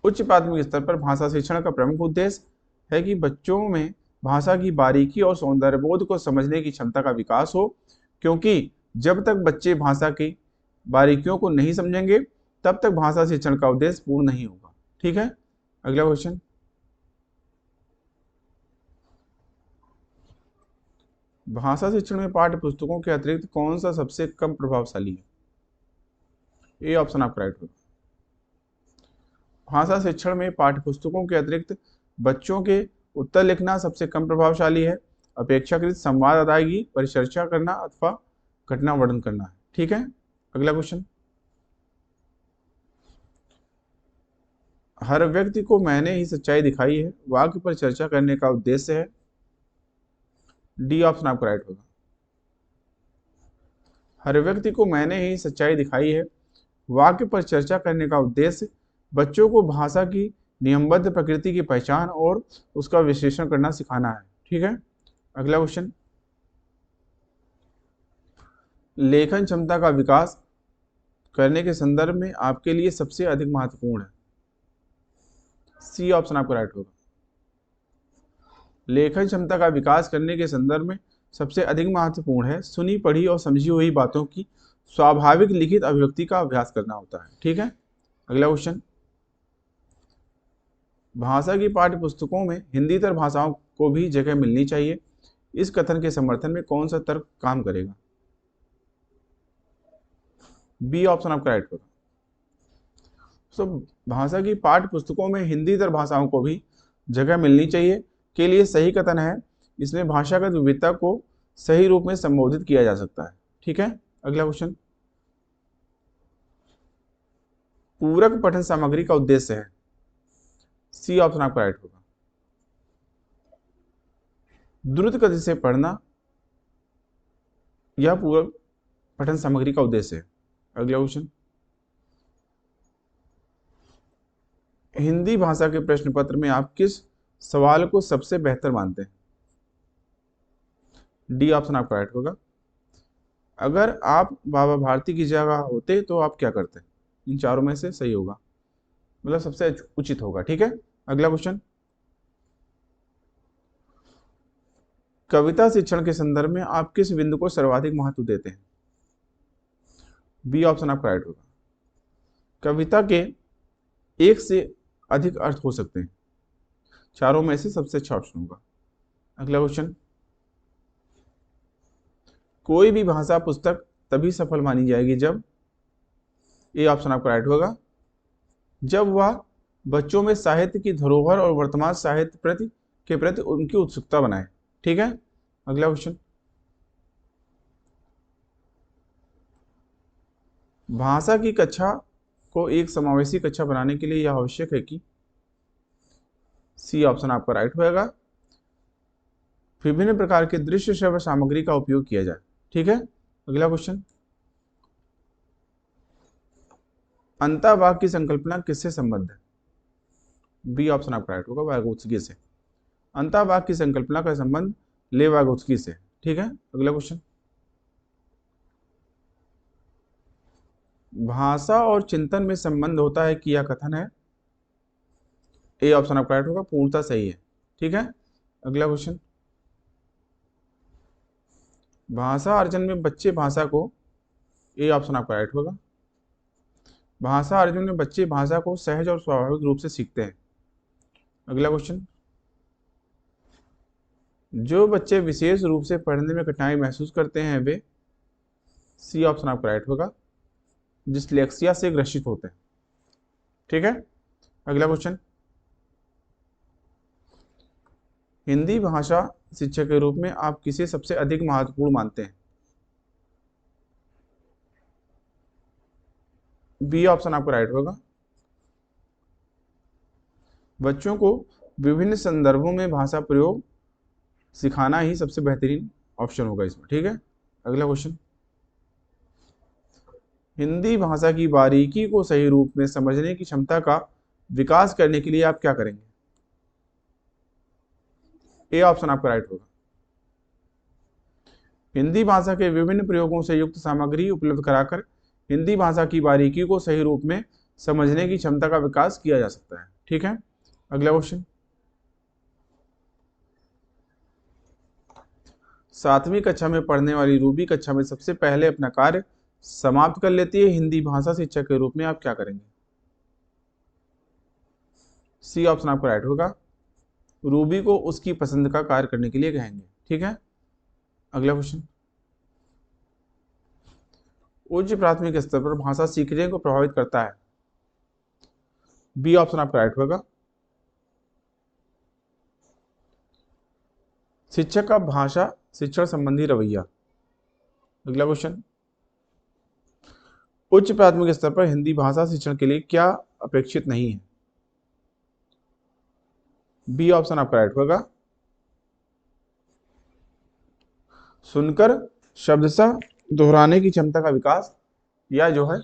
S1: उच्च प्राथमिक स्तर पर भाषा शिक्षण का प्रमुख उद्देश्य है कि बच्चों में भाषा की बारीकी और सौंदर्यबोध को समझने की क्षमता का विकास हो, क्योंकि जब तक बच्चे भाषा की बारीकियों को नहीं समझेंगे तब तक भाषा शिक्षण का उद्देश्य पूर्ण नहीं होगा। ठीक है, अगला क्वेश्चन, भाषा शिक्षण में पाठ्य पुस्तकों के अतिरिक्त कौन सा सबसे कम प्रभावशाली है, ए ऑप्शन आपका राइट होगा। भाषा शिक्षण में पाठ्य पुस्तकों के अतिरिक्त बच्चों के उत्तर लिखना सबसे कम प्रभावशाली है, अपेक्षाकृत संवाद अदायगी, परिचर्चा करना अथवा घटना वर्णन करना है। ठीक है, अगला क्वेश्चन, हर व्यक्ति को मैंने ही सच्चाई दिखाई है, वाक्य पर चर्चा करने का उद्देश्य है, डी ऑप्शन आपका राइट होगा। हर व्यक्ति को मैंने ही सच्चाई दिखाई है, वाक्य पर चर्चा करने का उद्देश्य बच्चों को भाषा की नियमबद्ध प्रकृति की पहचान और उसका विश्लेषण करना सिखाना है। ठीक है, अगला क्वेश्चन, लेखन क्षमता का विकास करने के संदर्भ में आपके लिए सबसे अधिक महत्वपूर्ण है, सी ऑप्शन आपका राइट होगा। लेखन क्षमता का विकास करने के संदर्भ में सबसे अधिक महत्वपूर्ण है सुनी पढ़ी और समझी हुई बातों की स्वाभाविक लिखित अभिव्यक्ति का अभ्यास करना होता है। ठीक है, अगला क्वेश्चन, भाषा की पाठ्य पुस्तकों में हिंदीतर भाषाओं को भी जगह मिलनी चाहिए, इस कथन के समर्थन में कौन सा तर्क काम करेगा? बी ऑप्शन आपका राइट होगा। सो भाषा की पाठ्य पुस्तकों में हिंदीतर भाषाओं को भी जगह मिलनी चाहिए के लिए सही कथन है, इसमें भाषागत विविधता को सही रूप में संबोधित किया जा सकता है। ठीक है, अगला क्वेश्चन, पूरक पठन सामग्री का उद्देश्य है, सी ऑप्शन आपका राइट होगा। द्रुत गति से पढ़ना यह पूरक पठन सामग्री का उद्देश्य है। अगला क्वेश्चन, हिंदी भाषा के प्रश्न पत्र में आप किस सवाल को सबसे बेहतर मानते हैं? डी ऑप्शन आपका राइट होगा। अगर आप बाबा भारती की जगह होते तो आप क्या करते? इन चारों में से सही होगा, मतलब सबसे उचित होगा। ठीक है, अगला क्वेश्चन, कविता शिक्षण के संदर्भ में आप किस बिंदु को सर्वाधिक महत्व देते हैं? बी ऑप्शन आपका राइट होगा। कविता के एक से अधिक अर्थ हो सकते हैं, चारों में से सबसे अच्छा ऑप्शन होगा। अगला क्वेश्चन, कोई भी भाषा पुस्तक तभी सफल मानी जाएगी जब, ए ऑप्शन आपका राइट होगा, जब वह बच्चों में साहित्य की धरोहर और वर्तमान साहित्य के प्रति उनकी उत्सुकता बनाए। ठीक है, अगला क्वेश्चन, भाषा की कक्षा को एक समावेशी कक्षा बनाने के लिए यह आवश्यक है कि, सी ऑप्शन आपका राइट होगा, विभिन्न प्रकार के दृश्य श्रव्य सामग्री का उपयोग किया जाए। ठीक है, अगला क्वेश्चन, अंतःवाक्य की संकल्पना किससे संबद्ध है? बी ऑप्शन आपका राइट होगा, वाइगोत्स्की से। अंतःवाक्य की संकल्पना का संबंध ले वाइगोत्स्की से। ठीक है, अगला क्वेश्चन, भाषा और चिंतन में संबंध होता है कि यह कथन है? ए ऑप्शन आपका राइट होगा, पूर्णतः सही है। ठीक है, अगला क्वेश्चन, भाषा अर्जन में बच्चे भाषा को, ए ऑप्शन आपका राइट होगा, भाषा अर्जन में बच्चे भाषा को सहज और स्वाभाविक रूप से सीखते हैं। अगला क्वेश्चन, जो बच्चे विशेष रूप से पढ़ने में कठिनाई महसूस करते हैं वे, सी ऑप्शन आपका राइट होगा, डिस्लेक्सिया से ग्रसित होते हैं। ठीक है, अगला क्वेश्चन, हिंदी भाषा शिक्षक के रूप में आप किसे सबसे अधिक महत्वपूर्ण मानते हैं? बी ऑप्शन आपका राइट होगा, बच्चों को विभिन्न संदर्भों में भाषा प्रयोग सिखाना ही सबसे बेहतरीन ऑप्शन होगा इसमें। ठीक है, अगला क्वेश्चन, हिंदी भाषा की बारीकी को सही रूप में समझने की क्षमता का विकास करने के लिए आप क्या करेंगे? ए ऑप्शन आपका राइट होगा, हिंदी भाषा के विभिन्न प्रयोगों से युक्त सामग्री उपलब्ध कराकर हिंदी भाषा की बारीकी को सही रूप में समझने की क्षमता का विकास किया जा सकता है। ठीक है, अगला क्वेश्चन, 7वीं कक्षा में पढ़ने वाली रूबी कक्षा में सबसे पहले अपना कार्य समाप्त कर लेती है, हिंदी भाषा शिक्षक के रूप में आप क्या करेंगे? सी ऑप्शन आपका राइट होगा, रूबी को उसकी पसंद का कार्य करने के लिए कहेंगे। ठीक है, अगला क्वेश्चन, उच्च प्राथमिक स्तर पर भाषा सीखने को प्रभावित करता है? बी ऑप्शन आपका राइट होगा, शिक्षक का भाषा शिक्षण संबंधी रवैया। अगला क्वेश्चन, उच्च प्राथमिक स्तर पर हिंदी भाषा शिक्षण के लिए क्या अपेक्षित नहीं है? बी ऑप्शन आपका राइट होगा, सुनकर शब्दशः दोहराने की क्षमता का विकास, या जो है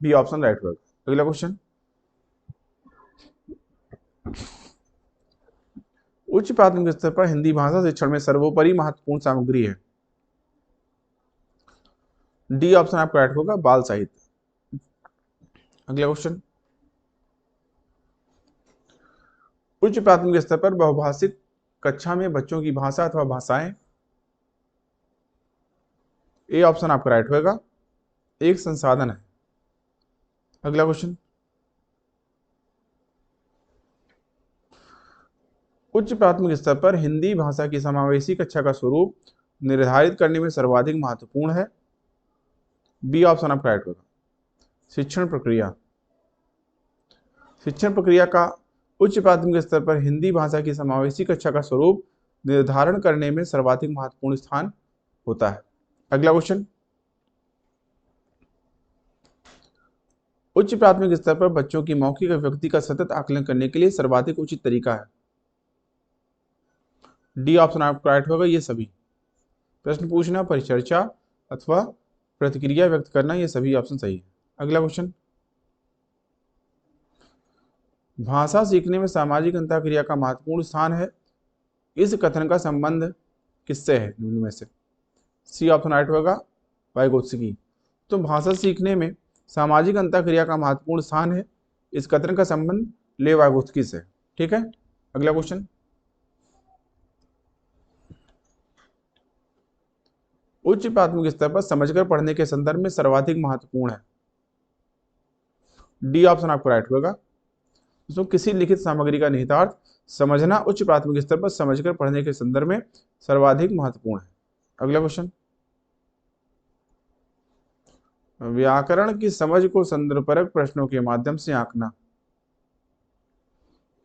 S1: बी ऑप्शन राइट होगा। अगला क्वेश्चन, उच्च प्राथमिक स्तर पर हिंदी भाषा शिक्षण में सर्वोपरि महत्वपूर्ण सामग्री है? डी ऑप्शन आपका राइट होगा, बाल साहित्य। अगला क्वेश्चन, उच्च प्राथमिक स्तर पर बहुभाषिक कक्षा में बच्चों की भाषा अथवा भाषाएं। ए ऑप्शन आपका राइट होगा, एक संसाधन है। अगला क्वेश्चन, उच्च प्राथमिक स्तर पर हिंदी भाषा की समावेशी कक्षा का स्वरूप निर्धारित करने में सर्वाधिक महत्वपूर्ण है। बी ऑप्शन आपका राइट होगा, शिक्षण प्रक्रिया। शिक्षण प्रक्रिया का उच्च प्राथमिक स्तर पर हिंदी भाषा की समावेशी कक्षा का स्वरूप निर्धारण करने में सर्वाधिक महत्वपूर्ण स्थान होता है। अगला क्वेश्चन, उच्च प्राथमिक स्तर पर बच्चों की मौखिक अभिव्यक्ति का सतत आकलन करने के लिए सर्वाधिक उचित तरीका है। डी ऑप्शन आपका राइट होगा, ये सभी प्रश्न पूछना, परिचर्चा अथवा प्रतिक्रिया व्यक्त करना, ये सभी ऑप्शन सही है। अगला क्वेश्चन, भाषा सीखने में सामाजिक अंतःक्रिया का महत्वपूर्ण स्थान है, इस कथन का संबंध किससे है निम्न में से? सी ऑप्शन राइट होगा, वाइगोत्स्की। तो भाषा सीखने में सामाजिक अंतःक्रिया का महत्वपूर्ण स्थान है, इस कथन का संबंध ले वाइगोत्स्की से। ठीक है। अगला क्वेश्चन, उच्च प्राथमिक स्तर पर समझकर पढ़ने के संदर्भ में सर्वाधिक महत्वपूर्ण है। डी ऑप्शन आपको राइट होगा। दोस्तों, किसी लिखित सामग्री का निहितार्थ समझना उच्च प्राथमिक स्तर पर समझकर पढ़ने के संदर्भ में सर्वाधिक महत्वपूर्ण है। अगला क्वेश्चन, व्याकरण की समझ को संदर्भपरक प्रश्नों के माध्यम से आंकना।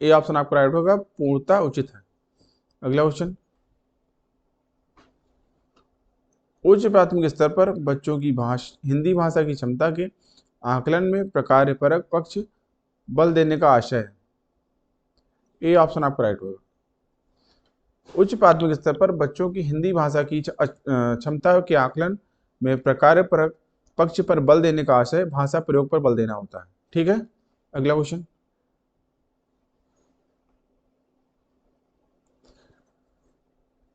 S1: ए ऑप्शन आपका राइट होगा, पूर्णता उचित है। अगला क्वेश्चन, उच्च प्राथमिक स्तर पर बच्चों की हिंदी भाषा की क्षमता के आकलन में प्रकार्यपरक पक्ष बल देने का आशय है। ए ऑप्शन आपका राइट होगा। उच्च प्राथमिक स्तर पर बच्चों की हिंदी भाषा की क्षमता के आकलन में प्रकार्यपरक पक्ष पर बल देने का आशय भाषा प्रयोग पर बल देना होता है। ठीक है। अगला क्वेश्चन,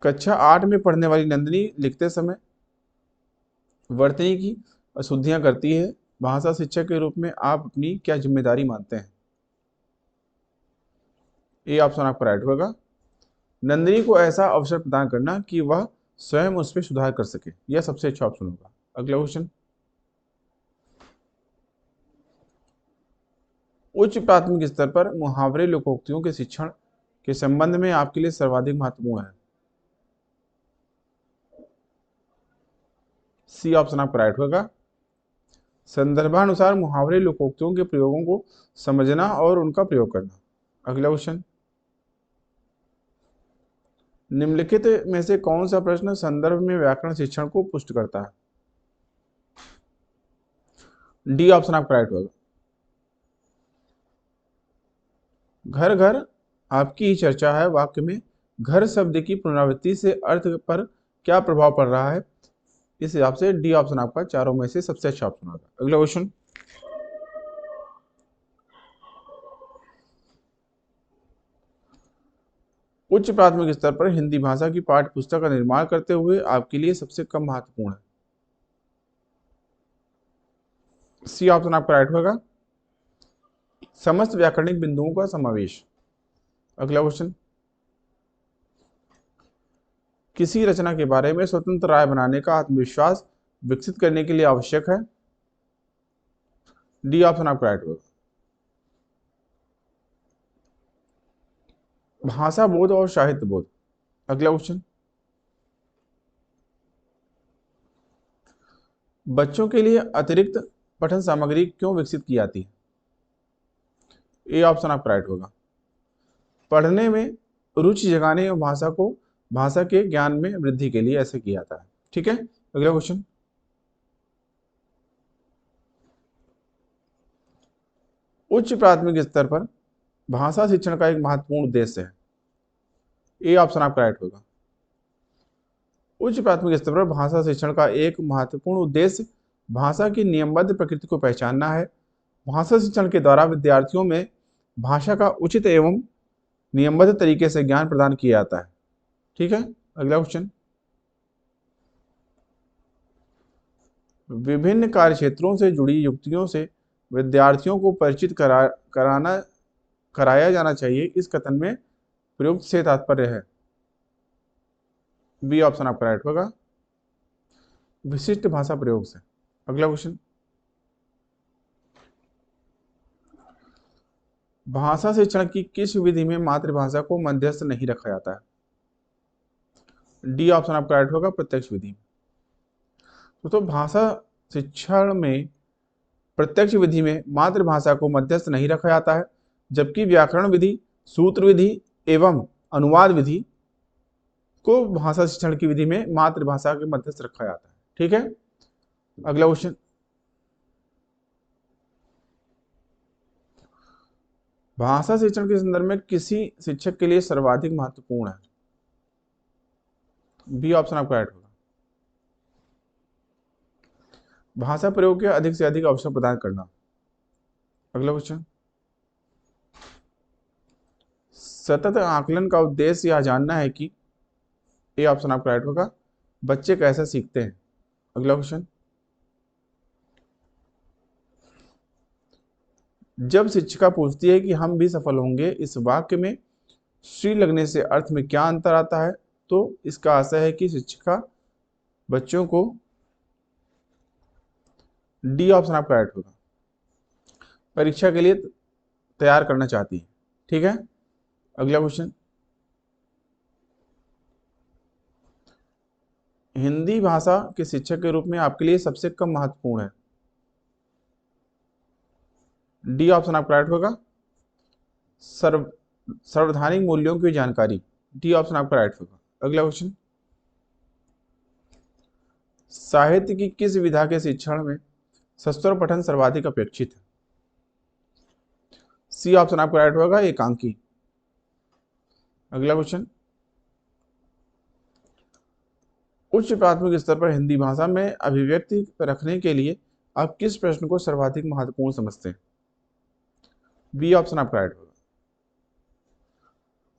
S1: कक्षा 8 में पढ़ने वाली नंदिनी लिखते समय वर्तनी की अशुद्धियां करती है, भाषा शिक्षक के रूप में आप अपनी क्या जिम्मेदारी मानते हैं? ये ऑप्शन आपका राइट होगा, नंदिनी को ऐसा अवसर प्रदान करना कि वह स्वयं उस पर सुधार कर सके, यह सबसे अच्छा ऑप्शन होगा। अगला क्वेश्चन, उच्च प्राथमिक स्तर पर मुहावरे लोकोक्तियों के शिक्षण के संबंध में आपके लिए सर्वाधिक महत्वपूर्ण है। सी ऑप्शन आपका राइट होगा, संदर्भानुसार मुहावरे लोकोक्तियों के प्रयोगों को समझना और उनका प्रयोग करना। अगला क्वेश्चन, निम्नलिखित में से कौन सा प्रश्न संदर्भ में व्याकरण शिक्षण को पुष्ट करता है? डी ऑप्शन आपका राइट होगा, घर घर आपकी ही चर्चा है वाक्य में घर शब्द की पुनरावृत्ति से अर्थ पर क्या प्रभाव पड़ रहा है? इस हिसाब से डी ऑप्शन आपका चारों में से सबसे अच्छा ऑप्शन होगा। अगला क्वेश्चन, उच्च प्राथमिक स्तर पर हिंदी भाषा की पाठ्य पुस्तक का निर्माण करते हुए आपके लिए सबसे कम महत्वपूर्ण है। सी ऑप्शन आपका राइट होगा, समस्त व्याकरणिक बिंदुओं का समावेश। अगला क्वेश्चन, किसी रचना के बारे में स्वतंत्र राय बनाने का आत्मविश्वास विकसित करने के लिए आवश्यक है। डी ऑप्शन आपका राइट होगा, भाषा बोध और साहित्य बोध। अगला क्वेश्चन, बच्चों के लिए अतिरिक्त पठन सामग्री क्यों विकसित की जाती है? ए ऑप्शन आपका राइट होगा, पढ़ने में रुचि जगाने और भाषा के ज्ञान में वृद्धि के लिए ऐसे किया जाता है। ठीक है। अगला क्वेश्चन, उच्च प्राथमिक स्तर पर भाषा शिक्षण का एक महत्वपूर्ण उद्देश्य है। ए ऑप्शन आपका राइट होगा, उच्च प्राथमिक स्तर पर भाषा शिक्षण का एक महत्वपूर्ण उद्देश्य भाषा की नियमबद्ध प्रकृति को पहचानना है। भाषा शिक्षण के द्वारा विद्यार्थियों में भाषा का उचित एवं नियमबद्ध तरीके से ज्ञान प्रदान किया जाता है। ठीक है। अगला क्वेश्चन, विभिन्न कार्य क्षेत्रों से जुड़ी युक्तियों से विद्यार्थियों को परिचित कराया जाना चाहिए, इस कथन में प्रयुक्त से तात्पर्य है। बी ऑप्शन आपका राइट होगा, विशिष्ट भाषा प्रयोग से। अगला क्वेश्चन, भाषा शिक्षण की किस विधि में मातृभाषा को मध्यस्थ नहीं रखा जाता है? डी ऑप्शन आपका राइट होगा, प्रत्यक्ष विधि। तो भाषा शिक्षण में प्रत्यक्ष विधि में मातृभाषा को मध्यस्थ नहीं रखा जाता है, जबकि व्याकरण विधि, सूत्र विधि एवं अनुवाद विधि को भाषा शिक्षण की विधि में मातृभाषा के मध्यस्थ रखा जाता है। ठीक है, अगला क्वेश्चन, भाषा शिक्षण के संदर्भ में किसी शिक्षक के लिए सर्वाधिक महत्वपूर्ण है? बी ऑप्शन आपका राइट होगा, भाषा प्रयोग के अधिक से अधिक अवसर प्रदान करना। अगला क्वेश्चन, सतत आकलन का उद्देश्य यह जानना है कि, ए ऑप्शन आपका राइट होगा, बच्चे कैसे सीखते हैं। अगला क्वेश्चन, जब शिक्षिका पूछती है कि हम भी सफल होंगे, इस वाक्य में श्री लगने से अर्थ में क्या अंतर आता है? तो इसका आशय है कि शिक्षिका बच्चों को, डी ऑप्शन आपका राइट होगा, परीक्षा के लिए तैयार करना चाहती है। ठीक है, अगला क्वेश्चन, हिंदी भाषा के शिक्षक के रूप में आपके लिए सबसे कम महत्वपूर्ण है? डी ऑप्शन आपका राइट होगा, सर्वधानिक मूल्यों की जानकारी। डी ऑप्शन आपका राइट होगा। अगला क्वेश्चन, साहित्य की किस विधा के शिक्षण में सस्वर पठन सर्वाधिक अपेक्षित है? सी ऑप्शन आपका राइट होगा, एकांकी। अगला क्वेश्चन, उच्च प्राथमिक स्तर पर हिंदी भाषा में अभिव्यक्ति रखने के लिए आप किस प्रश्न को सर्वाधिक महत्वपूर्ण समझते हैं? बी ऑप्शन आपका राइट होगा,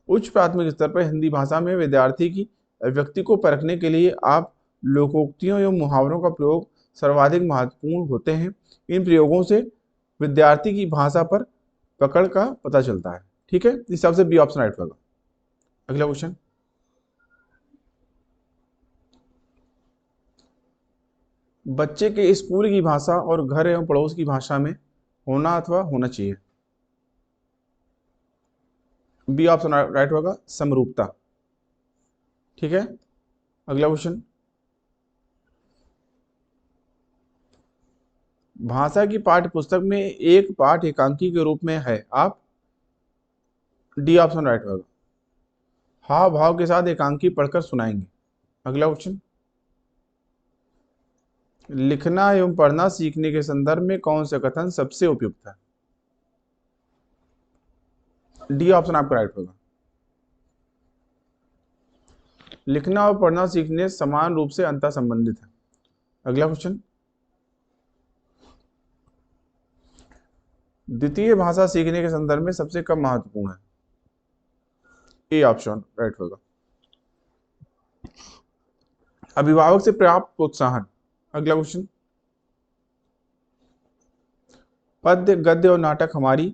S1: उच्च प्राथमिक स्तर पर हिंदी भाषा में विद्यार्थी की अभिव्यक्ति को परखने के लिए आप लोकोक्तियों एवं मुहावरों का प्रयोग सर्वाधिक महत्वपूर्ण होते हैं। इन प्रयोगों से विद्यार्थी की भाषा पर पकड़ का पता चलता है। ठीक है, इस हिसाब से बी ऑप्शन राइट होगा। अगला क्वेश्चन, बच्चे के स्कूल की भाषा और घर एवं पड़ोस की भाषा में होना अथवा होना चाहिए? बी ऑप्शन राइट होगा, समरूपता। ठीक है, अगला क्वेश्चन, भाषा की पाठ्य पुस्तक में एक पाठ एकांकी के रूप में है, आप? डी ऑप्शन राइट होगा, हाव भाव के साथ एकांकी पढ़कर सुनाएंगे। अगला क्वेश्चन, लिखना एवं पढ़ना सीखने के संदर्भ में कौन सा कथन सबसे उपयुक्त है? डी ऑप्शन आपका राइट होगा, लिखना और पढ़ना सीखने समान रूप से अंतर संबंधित है। अगला क्वेश्चन, द्वितीय भाषा सीखने के संदर्भ में सबसे कम महत्वपूर्ण है? ए ऑप्शन राइट होगा, अभिभावक से प्राप्त प्रोत्साहन। अगला क्वेश्चन, पद्य, गद्य और नाटक हमारी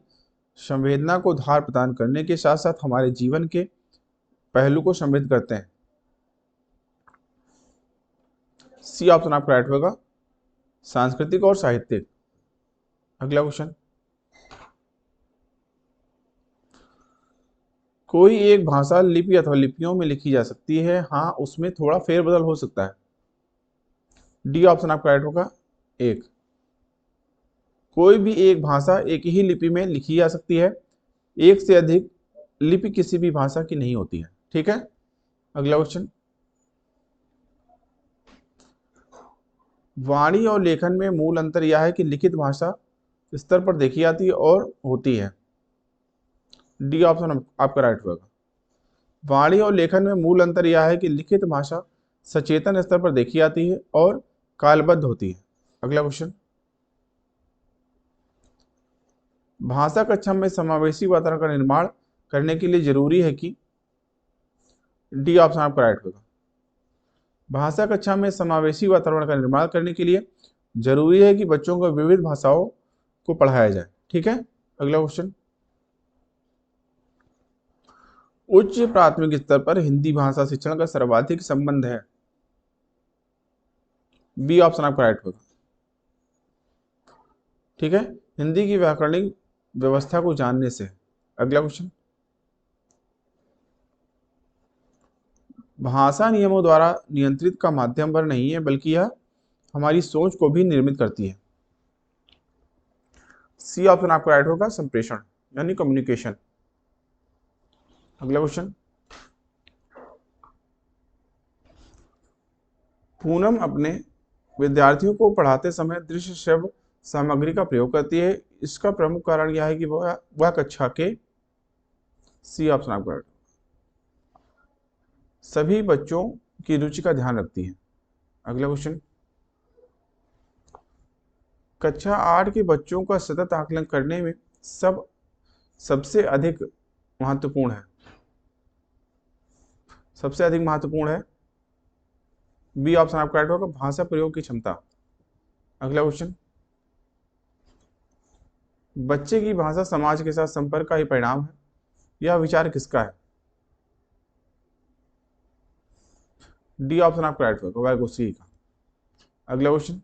S1: संवेदना को धार प्रदान करने के साथ साथ हमारे जीवन के पहलू को समृद्ध करते हैं। सी ऑप्शन आपका राइट होगा, सांस्कृतिक और साहित्यिक। अगला क्वेश्चन, कोई एक भाषा लिपि अथवा लिपियों में लिखी जा सकती है, हाँ उसमें थोड़ा फेरबदल हो सकता है। डी ऑप्शन आपका राइट होगा, एक। कोई भी एक भाषा एक ही लिपि में लिखी जा सकती है, एक से अधिक लिपि किसी भी भाषा की नहीं होती है। ठीक है, अगला क्वेश्चन, वाणी और लेखन में मूल अंतर यह है कि लिखित भाषा स्तर पर देखी जाती है और होती है। डी ऑप्शन आपका राइट होगा, वाणी और लेखन में मूल अंतर यह है कि लिखित भाषा सचेतन स्तर पर देखी जाती है और कालबद्ध होती है। अगला क्वेश्चन, भाषा कक्षा में समावेशी वातावरण का निर्माण करने के लिए जरूरी है कि, डी ऑप्शन आपका राइट होगा, भाषा कक्षा में समावेशी वातावरण का निर्माण करने के लिए जरूरी है कि बच्चों को विविध भाषाओं को पढ़ाया जाए। ठीक है, अगला क्वेश्चन, उच्च प्राथमिक स्तर पर हिंदी भाषा शिक्षण का सर्वाधिक संबंध है। बी ऑप्शन आपका राइट होगा। ठीक है, हिंदी की व्याकरणिक व्यवस्था को जानने से। अगला क्वेश्चन, भाषा नियमों द्वारा नियंत्रित का माध्यम पर नहीं है, बल्कि यह हमारी सोच को भी निर्मित करती है। सी ऑप्शन आपका राइट होगा, संप्रेषण यानी कम्युनिकेशन। अगला क्वेश्चन, पूनम अपने विद्यार्थियों को पढ़ाते समय दृश्य श्रव्य सामग्री का प्रयोग करती है। इसका प्रमुख कारण यह है कि वह कक्षा के, सी ऑप्शन आपका राइट, सभी बच्चों की रुचि का ध्यान रखती है। अगला क्वेश्चन, कक्षा 8 के बच्चों का सतत आकलन करने में सबसे अधिक महत्वपूर्ण है। सबसे अधिक महत्वपूर्ण है, बी ऑप्शन आपका राइट होगा, भाषा प्रयोग की क्षमता। अगला क्वेश्चन, बच्चे की भाषा समाज के साथ संपर्क का ही परिणाम है। यह विचार किसका है? डी ऑप्शन आपका राइट होगा, वैगोत्स्की का। अगला क्वेश्चन,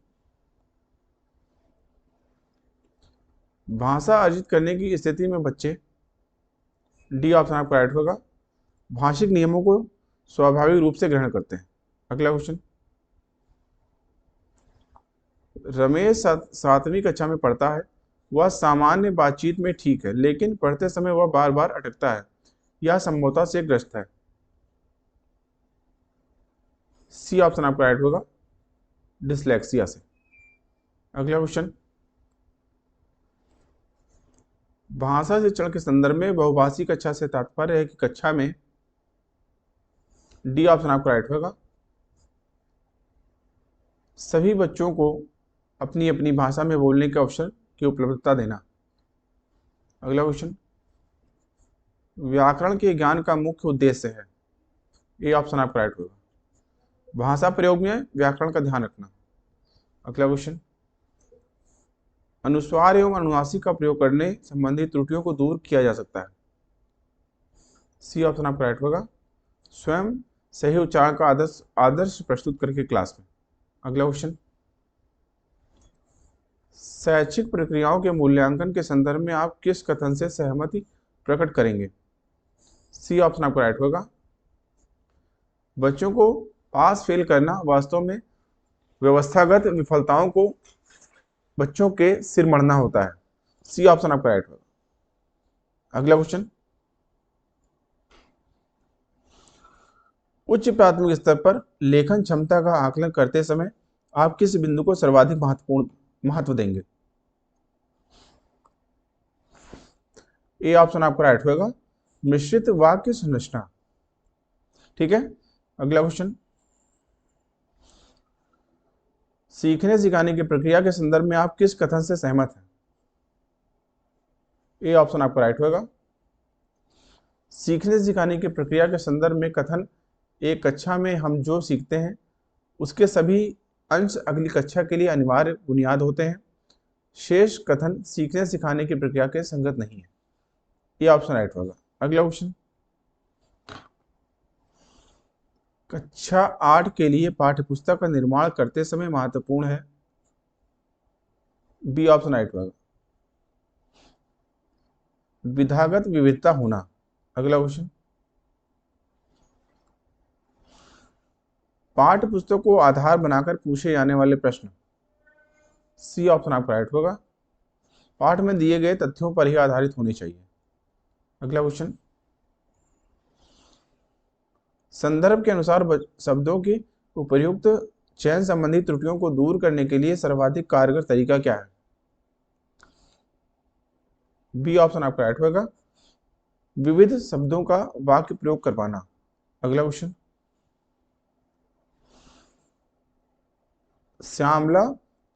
S1: भाषा अर्जित करने की स्थिति में बच्चे, डी ऑप्शन आपका राइट होगा, भाषिक नियमों को स्वाभाविक रूप से ग्रहण करते हैं। अगला क्वेश्चन, रमेश 7वीं कक्षा में पढ़ता है। वह सामान्य बातचीत में ठीक है, लेकिन पढ़ते समय वह बार बार अटकता है। यह संभवतः से ग्रस्त है। सी ऑप्शन आपका राइट होगा, डिसलेक्सिया से। अगला क्वेश्चन, भाषा शिक्षण के संदर्भ में बहुभाषी कक्षा से तात्पर्य है कि कक्षा में, डी ऑप्शन आपका राइट होगा, सभी बच्चों को अपनी अपनी भाषा में बोलने के अवसर की उपलब्धता देना। अगला क्वेश्चन, व्याकरण के ज्ञान का मुख्य उद्देश्य है। ए ऑप्शन आपका राइट होगा, भाषा प्रयोग में व्याकरण का ध्यान रखना। अगला क्वेश्चन, अनुस्वार एवं अनुनासिक का प्रयोग करने संबंधी त्रुटियों को दूर किया जा सकता है। सी ऑप्शन आपका राइट होगा, स्वयं सही उच्चारण का आदर्श प्रस्तुत करके क्लास में। अगला क्वेश्चन, शैक्षिक प्रक्रियाओं के मूल्यांकन के संदर्भ में आप किस कथन से सहमति प्रकट करेंगे? सी ऑप्शन आपका राइट होगा, बच्चों को पास फेल करना वास्तव में व्यवस्थागत विफलताओं को बच्चों के सिर मढ़ना होता है। सी ऑप्शन आपका राइट होगा। अगला क्वेश्चन, उच्च प्राथमिक स्तर पर लेखन क्षमता का आकलन करते समय आप किस बिंदु को सर्वाधिक महत्व देंगे? ए ऑप्शन आपका राइट होगा, मिश्रित वाक्य संरचना। ठीक है, अगला क्वेश्चन, सीखने सिखाने की प्रक्रिया के संदर्भ में आप किस कथन से सहमत हैं? ए ऑप्शन आपका राइट होगा, सीखने सिखाने की प्रक्रिया के संदर्भ में कथन एक कक्षा में हम जो सीखते हैं उसके सभी अंश अगली कक्षा के लिए अनिवार्य बुनियाद होते हैं। शेष कथन सीखने सिखाने की प्रक्रिया के संगत नहीं है। ये ऑप्शन राइट होगा। अगला क्वेश्चन, कक्षा 8 के लिए पाठ्यपुस्तक का निर्माण करते समय महत्वपूर्ण है। बी ऑप्शन राइट होगा, विधागत विविधता होना। अगला क्वेश्चन, पाठ्य पुस्तक को आधार बनाकर पूछे जाने वाले प्रश्न। सी ऑप्शन आपका राइट होगा, पाठ में दिए गए तथ्यों पर ही आधारित होने चाहिए। अगला क्वेश्चन, संदर्भ के अनुसार शब्दों की उपयुक्त चयन संबंधी त्रुटियों को दूर करने के लिए सर्वाधिक कारगर तरीका क्या है? बी ऑप्शन आपका राइट होगा, विविध शब्दों का वाक्य प्रयोग करवाना। अगला क्वेश्चन, श्यामला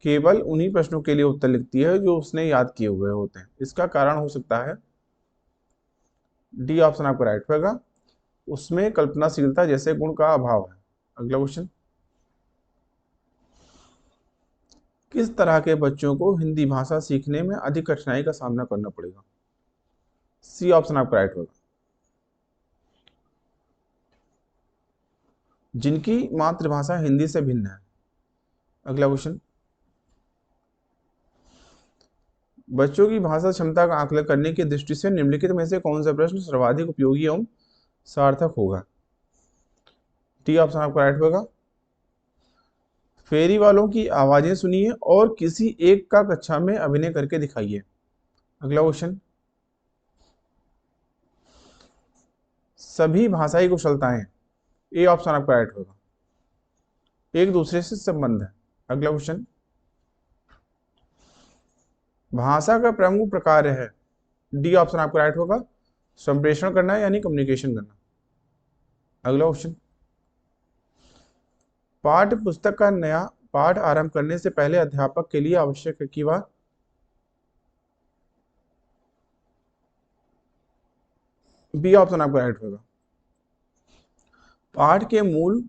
S1: केवल उन्हीं प्रश्नों के लिए उत्तर लिखती है जो उसने याद किए हुए होते हैं। इसका कारण हो सकता है, डी ऑप्शन आपका राइट होगा, उसमें कल्पनाशीलता जैसे गुण का अभाव है। अगला क्वेश्चन, किस तरह के बच्चों को हिंदी भाषा सीखने में अधिक कठिनाई का सामना करना पड़ेगा? सी ऑप्शन आपका राइट होगा, जिनकी मातृभाषा हिंदी से भिन्न है। अगला क्वेश्चन, बच्चों की भाषा क्षमता का आकलन करने की दृष्टि से निम्नलिखित में से कौन सा प्रश्न सर्वाधिक उपयोगी एवं सार्थक होगा? टी ऑप्शन आपका राइट होगा। फेरी वालों की आवाजें सुनिए और किसी एक का कक्षा में अभिनय करके दिखाइए। अगला क्वेश्चन, सभी भाषाई कुशलताएं, ए ऑप्शन आपका राइट होगा, एक दूसरे से संबंध है। अगला क्वेश्चन, भाषा का प्रमुख प्रकार है, डी ऑप्शन आपका राइट होगा, संप्रेषण करना यानी कम्युनिकेशन करना। अगला क्वेश्चन, पाठ्य पुस्तक का नया पाठ आरंभ करने से पहले अध्यापक के लिए आवश्यक है कि वह बी ऑप्शन आपका राइट होगा, पाठ के मूल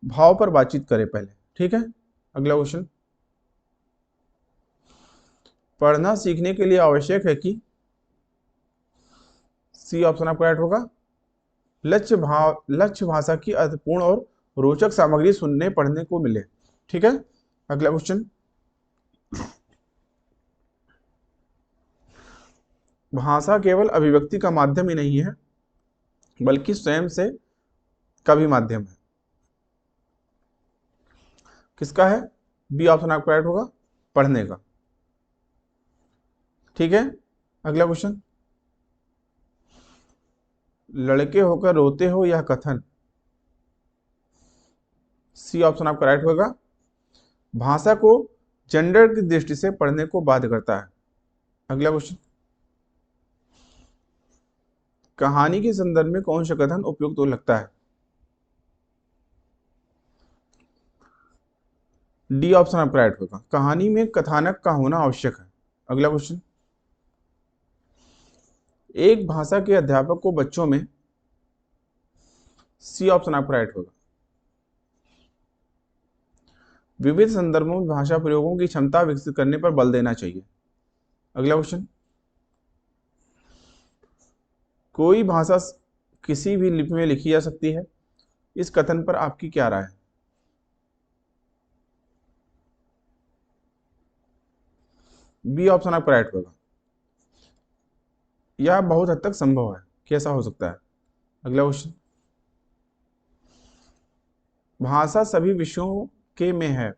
S1: भाव पर बातचीत करें पहले। ठीक है। अगला क्वेश्चन, पढ़ना सीखने के लिए आवश्यक है कि सी ऑप्शन आपका राइट होगा, लक्ष्य भाषा की अर्थपूर्ण और रोचक सामग्री सुनने पढ़ने को मिले। ठीक है। अगला क्वेश्चन, भाषा केवल अभिव्यक्ति का माध्यम ही नहीं है बल्कि स्वयं से का भी माध्यम है। किसका है? बी ऑप्शन आपका राइट होगा, पढ़ने का। ठीक है। अगला क्वेश्चन, लड़के होकर रोते हो यह कथन, सी ऑप्शन आपका राइट होगा, भाषा को जेंडर की दृष्टि से पढ़ने को बाध्य करता है। अगला क्वेश्चन, कहानी के संदर्भ में कौन सा कथन उपयुक्त तो लगता है? डी ऑप्शन आपका राइट होगा, कहानी में कथानक का होना आवश्यक है। अगला क्वेश्चन, एक भाषा के अध्यापक को बच्चों में, सी ऑप्शन आपका राइट होगा, विविध संदर्भों में भाषा प्रयोगों की क्षमता विकसित करने पर बल देना चाहिए। अगला क्वेश्चन, कोई भाषा किसी भी लिपि में लिखी जा सकती है, इस कथन पर आपकी क्या राय है? बी ऑप्शन आपका राइट होगा, यह बहुत हद तक संभव है कि ऐसा हो सकता है। अगला क्वेश्चन, भाषा सभी विषयों के में है,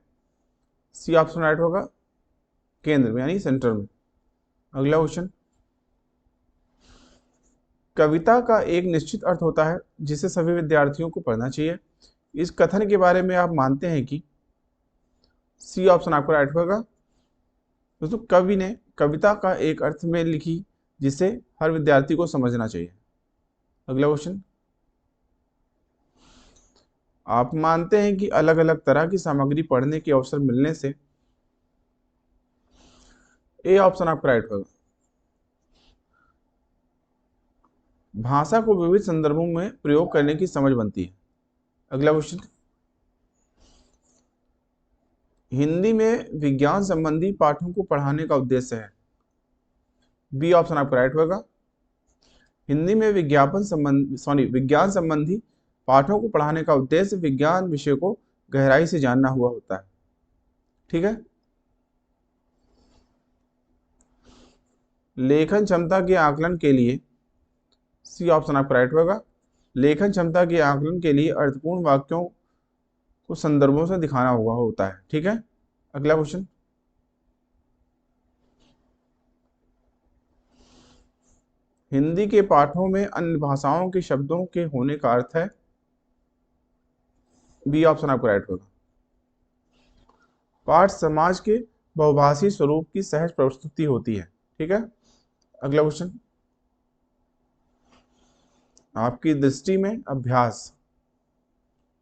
S1: सी ऑप्शन राइट होगा, केंद्र में यानी सेंटर में। अगला क्वेश्चन, कविता का एक निश्चित अर्थ होता है जिसे सभी विद्यार्थियों को पढ़ना चाहिए, इस कथन के बारे में आप मानते हैं कि, सी ऑप्शन आपको राइट होगा। दोस्तों, कवि ने कविता का एक अर्थ में लिखी जिसे हर विद्यार्थी को समझना चाहिए। अगला क्वेश्चन, आप मानते हैं कि अलग अलग तरह की सामग्री पढ़ने के अवसर मिलने से, ए ऑप्शन आपका राइट होगा, भाषा को विविध संदर्भों में प्रयोग करने की समझ बनती है। अगला क्वेश्चन, हिंदी में विज्ञान संबंधी पाठों को पढ़ाने का उद्देश्य है, बी ऑप्शन आपका राइट होगा, हिंदी में विज्ञान संबंधी पाठों को पढ़ाने का उद्देश्य विज्ञान विषय को गहराई से जानना हुआ होता है। ठीक है। लेखन क्षमता के आकलन के लिए, सी ऑप्शन आपका राइट होगा, लेखन क्षमता के आकलन के लिए अर्थपूर्ण वाक्यों को संदर्भों से दिखाना हुआ होता है। ठीक है। अगला क्वेश्चन, हिंदी के पाठों में अन्य भाषाओं के शब्दों के होने का अर्थ है, बी ऑप्शन आपका राइट होगा, पाठ समाज के बहुभाषी स्वरूप की सहज प्रस्तुति होती है। ठीक है। अगला क्वेश्चन, आपकी दृष्टि में अभ्यास,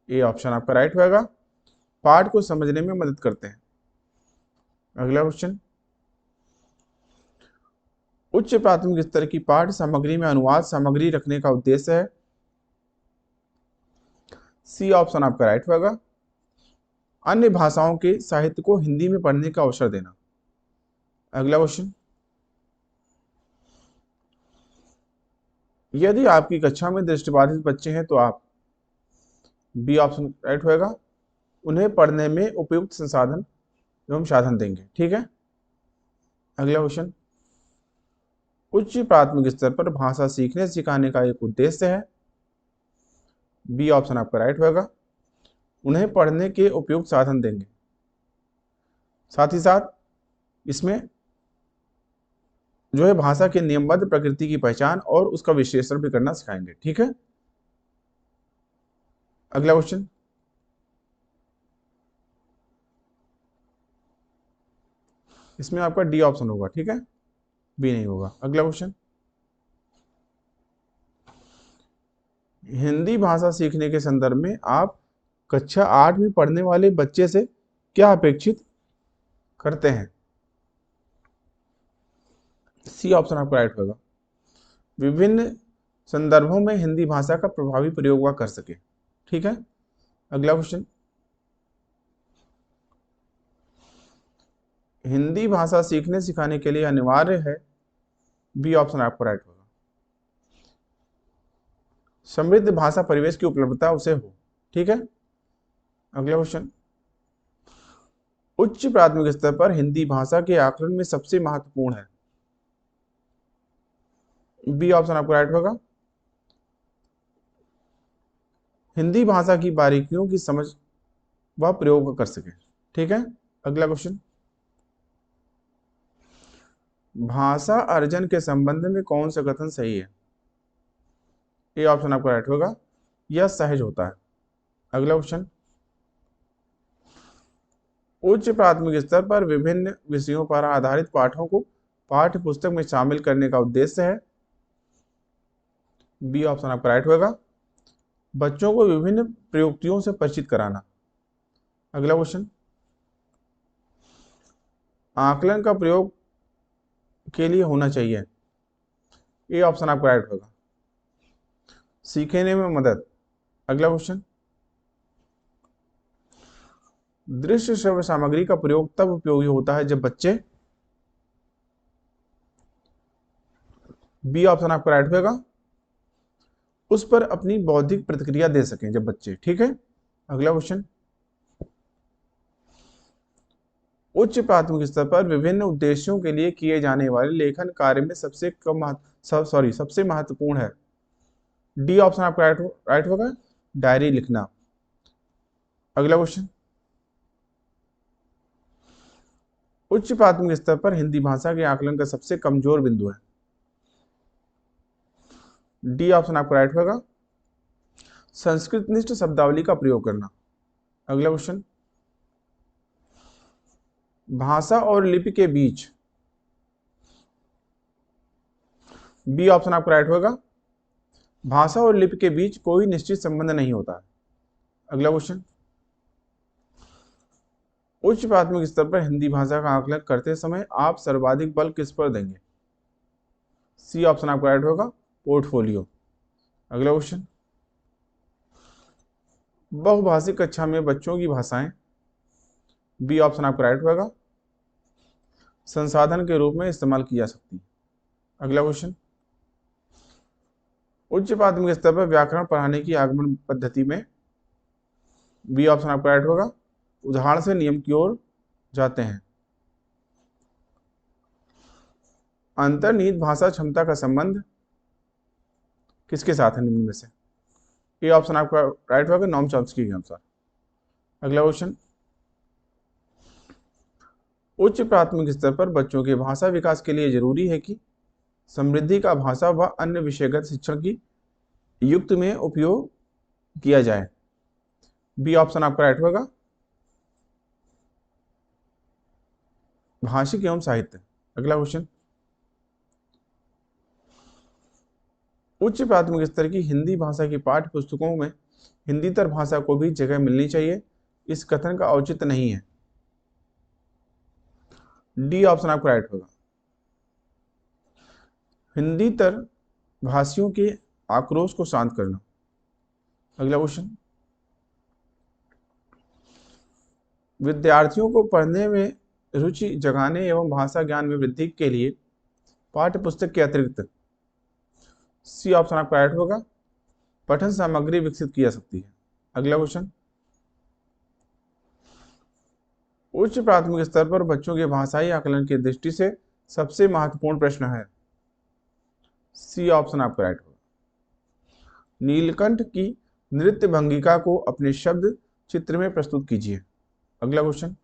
S1: ए ऑप्शन आपका राइट होगा, पाठ को समझने में मदद करते हैं। अगला क्वेश्चन, उच्च प्राथमिक स्तर की पाठ्य सामग्री में अनुवाद सामग्री रखने का उद्देश्य है, सी ऑप्शन आपका राइट होगा, अन्य भाषाओं के साहित्य को हिंदी में पढ़ने का अवसर देना। अगला क्वेश्चन, यदि आपकी कक्षा में दृष्टिबाधित बच्चे हैं तो आप बी ऑप्शन राइट होगा। उन्हें पढ़ने में उपयुक्त संसाधन एवं साधन देंगे। ठीक है, अगला क्वेश्चन, उच्च प्राथमिक स्तर पर भाषा सीखने सिखाने का एक उद्देश्य है। बी ऑप्शन आपका राइट होगा। उन्हें पढ़ने के उपयुक्त साधन देंगे, साथ ही साथ इसमें जो है भाषा के नियमबद्ध प्रकृति की पहचान और उसका विश्लेषण भी करना सिखाएंगे। ठीक है, अगला क्वेश्चन, इसमें आपका डी ऑप्शन होगा। ठीक है, बी नहीं होगा। अगला क्वेश्चन, हिंदी भाषा सीखने के संदर्भ में आप कक्षा 8 में पढ़ने वाले बच्चे से क्या अपेक्षित करते हैं। सी ऑप्शन आपका राइट होगा। विभिन्न संदर्भों में हिंदी भाषा का प्रभावी प्रयोग वह कर सके। ठीक है, अगला क्वेश्चन, हिंदी भाषा सीखने सिखाने के लिए अनिवार्य है। बी ऑप्शन आपका राइट होगा। समृद्ध भाषा परिवेश की उपलब्धता उसे हो। ठीक है, अगला क्वेश्चन, उच्च प्राथमिक स्तर पर हिंदी भाषा के आकलन में सबसे महत्वपूर्ण है। बी ऑप्शन आपको राइट होगा। हिंदी भाषा की बारीकियों की समझ वह प्रयोग कर सके। ठीक है, अगला क्वेश्चन, भाषा अर्जन के संबंध में कौन सा कथन सही है। ए ऑप्शन आपका राइट होगा। यह सहज होता है। अगला क्वेश्चन, उच्च प्राथमिक स्तर पर विभिन्न विषयों पर आधारित पाठों को पाठ्य पुस्तक में शामिल करने का उद्देश्य है। बी ऑप्शन आपका राइट होगा। बच्चों को विभिन्न प्रयुक्तियों से परिचित कराना। अगला क्वेश्चन, आकलन का प्रयोग के लिए होना चाहिए। ए ऑप्शन आपका राइट होगा। सीखने में मदद। अगला क्वेश्चन, दृश्य श्रव्य सामग्री का प्रयोग तब उपयोगी होता है जब बच्चे। बी ऑप्शन आपका राइट होगा। उस पर अपनी बौद्धिक प्रतिक्रिया दे सकें जब बच्चे। ठीक है, अगला क्वेश्चन, उच्च प्राथमिक स्तर पर विभिन्न उद्देश्यों के लिए किए जाने वाले लेखन कार्य में सबसे महत्वपूर्ण है। डी ऑप्शन आपका राइट होगा। डायरी लिखना। अगला क्वेश्चन, उच्च प्राथमिक स्तर पर हिंदी भाषा के आकलन का सबसे कमजोर बिंदु है। डी ऑप्शन आपका राइट होगा। संस्कृतनिष्ठ शब्दावली का प्रयोग करना। अगला क्वेश्चन, भाषा और लिपि के बीच। बी ऑप्शन आपका राइट होगा। भाषा और लिपि के बीच कोई निश्चित संबंध नहीं होता। अगला क्वेश्चन, उच्च प्राथमिक स्तर पर हिंदी भाषा का आकलन करते समय आप सर्वाधिक बल किस पर देंगे। सी ऑप्शन आपका राइट होगा। पोर्टफोलियो। अगला क्वेश्चन, बहुभाषिक कक्षा में बच्चों की भाषाएं। बी ऑप्शन आपका राइट होगा। संसाधन के रूप में इस्तेमाल की जा सकती है। अगला क्वेश्चन, उच्च प्राथमिक स्तर पर व्याकरण पढ़ाने की आगमन पद्धति में। बी ऑप्शन आपका राइट होगा। उदाहरण से नियम की ओर जाते हैं। अंतर्निहित भाषा क्षमता का संबंध किसके साथ है निम्न में से। ए ऑप्शन आपका राइट होगा। नॉम चॉम्स्की के अनुसार। अगला क्वेश्चन, उच्च प्राथमिक स्तर पर बच्चों के भाषा विकास के लिए जरूरी है कि समृद्धि का भाषा व अन्य विषयगत शिक्षण की युक्त में उपयोग किया जाए। बी ऑप्शन आपका राइट होगा। भाषिक एवं साहित्य। अगला क्वेश्चन, उच्च प्राथमिक स्तर की हिंदी भाषा की पाठ्य पुस्तकों में हिंदीतर भाषा को भी जगह मिलनी चाहिए, इस कथन का औचित्य नहीं है। डी ऑप्शन आपका राइट होगा। हिंदीतर भाषियों के आक्रोश को शांत करना। अगला क्वेश्चन, विद्यार्थियों को पढ़ने में रुचि जगाने एवं भाषा ज्ञान में वृद्धि के लिए पाठ्य पुस्तक के अतिरिक्त। सी ऑप्शन आपका राइट होगा। पठन सामग्री विकसित की जा सकती है। अगला क्वेश्चन, उच्च प्राथमिक स्तर पर बच्चों के भाषाई आकलन की दृष्टि से सबसे महत्वपूर्ण प्रश्न है। सी ऑप्शन आपका राइट होगा। नीलकंठ की नृत्य भंगिका को अपने शब्द चित्र में प्रस्तुत कीजिए। अगला क्वेश्चन,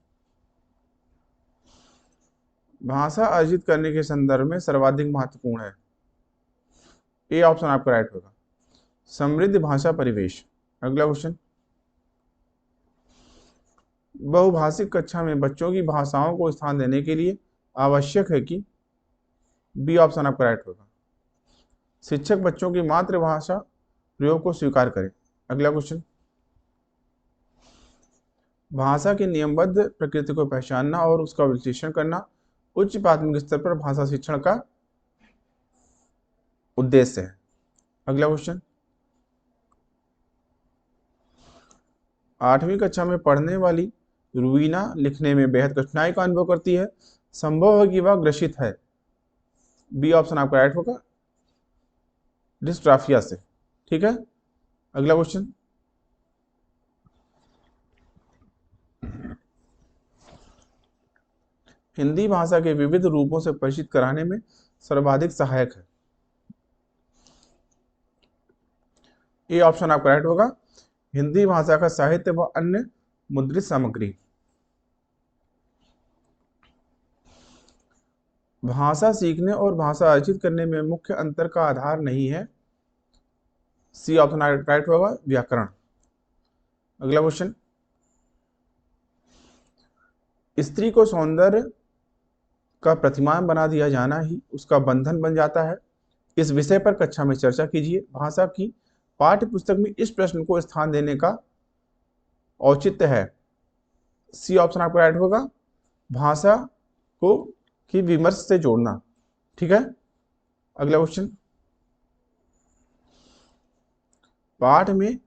S1: भाषा अर्जित करने के संदर्भ में सर्वाधिक महत्वपूर्ण है। ए ऑप्शन आपका राइट होगा। समृद्ध भाषा परिवेश। अगला क्वेश्चन, बहुभाषिक कक्षा में बच्चों की भाषाओं को स्थान देने के लिए आवश्यक है कि। बी ऑप्शन आपका राइट होगा। शिक्षक बच्चों की मातृभाषा प्रयोग को स्वीकार करें। अगला क्वेश्चन, भाषा की नियमबद्ध प्रकृति को पहचानना और उसका विश्लेषण करना उच्च प्राथमिक स्तर पर भाषा शिक्षण का उद्देश्य है। अगला क्वेश्चन, 8वीं कक्षा में पढ़ने वाली रूबीना लिखने में बेहद कठिनाई का अनुभव करती है। संभव है कि वह ग्रसित है। बी ऑप्शन आपका राइट होगा, डिस्ट्राफिया से। ठीक है। अगला क्वेश्चन, हिंदी भाषा के विविध रूपों से परिचित कराने में सर्वाधिक सहायक है। ए ऑप्शन आपका राइट होगा। हिंदी भाषा का साहित्य व अन्य मुद्रित सामग्री। भाषा सीखने और भाषा अर्जित करने में मुख्य अंतर का आधार नहीं है। सी ऑप्शन राइट होगा, व्याकरण। अगला क्वेश्चन, स्त्री को सौंदर्य का प्रतिमान बना दिया जाना ही उसका बंधन बन जाता है। इस विषय पर कक्षा में चर्चा कीजिए। भाषा की पाठ्य पुस्तक में इस प्रश्न को स्थान देने का औचित्य है। सी ऑप्शन आपका राइट होगा, भाषा को की विमर्श से जोड़ना। ठीक है। अगला क्वेश्चन, पाठ में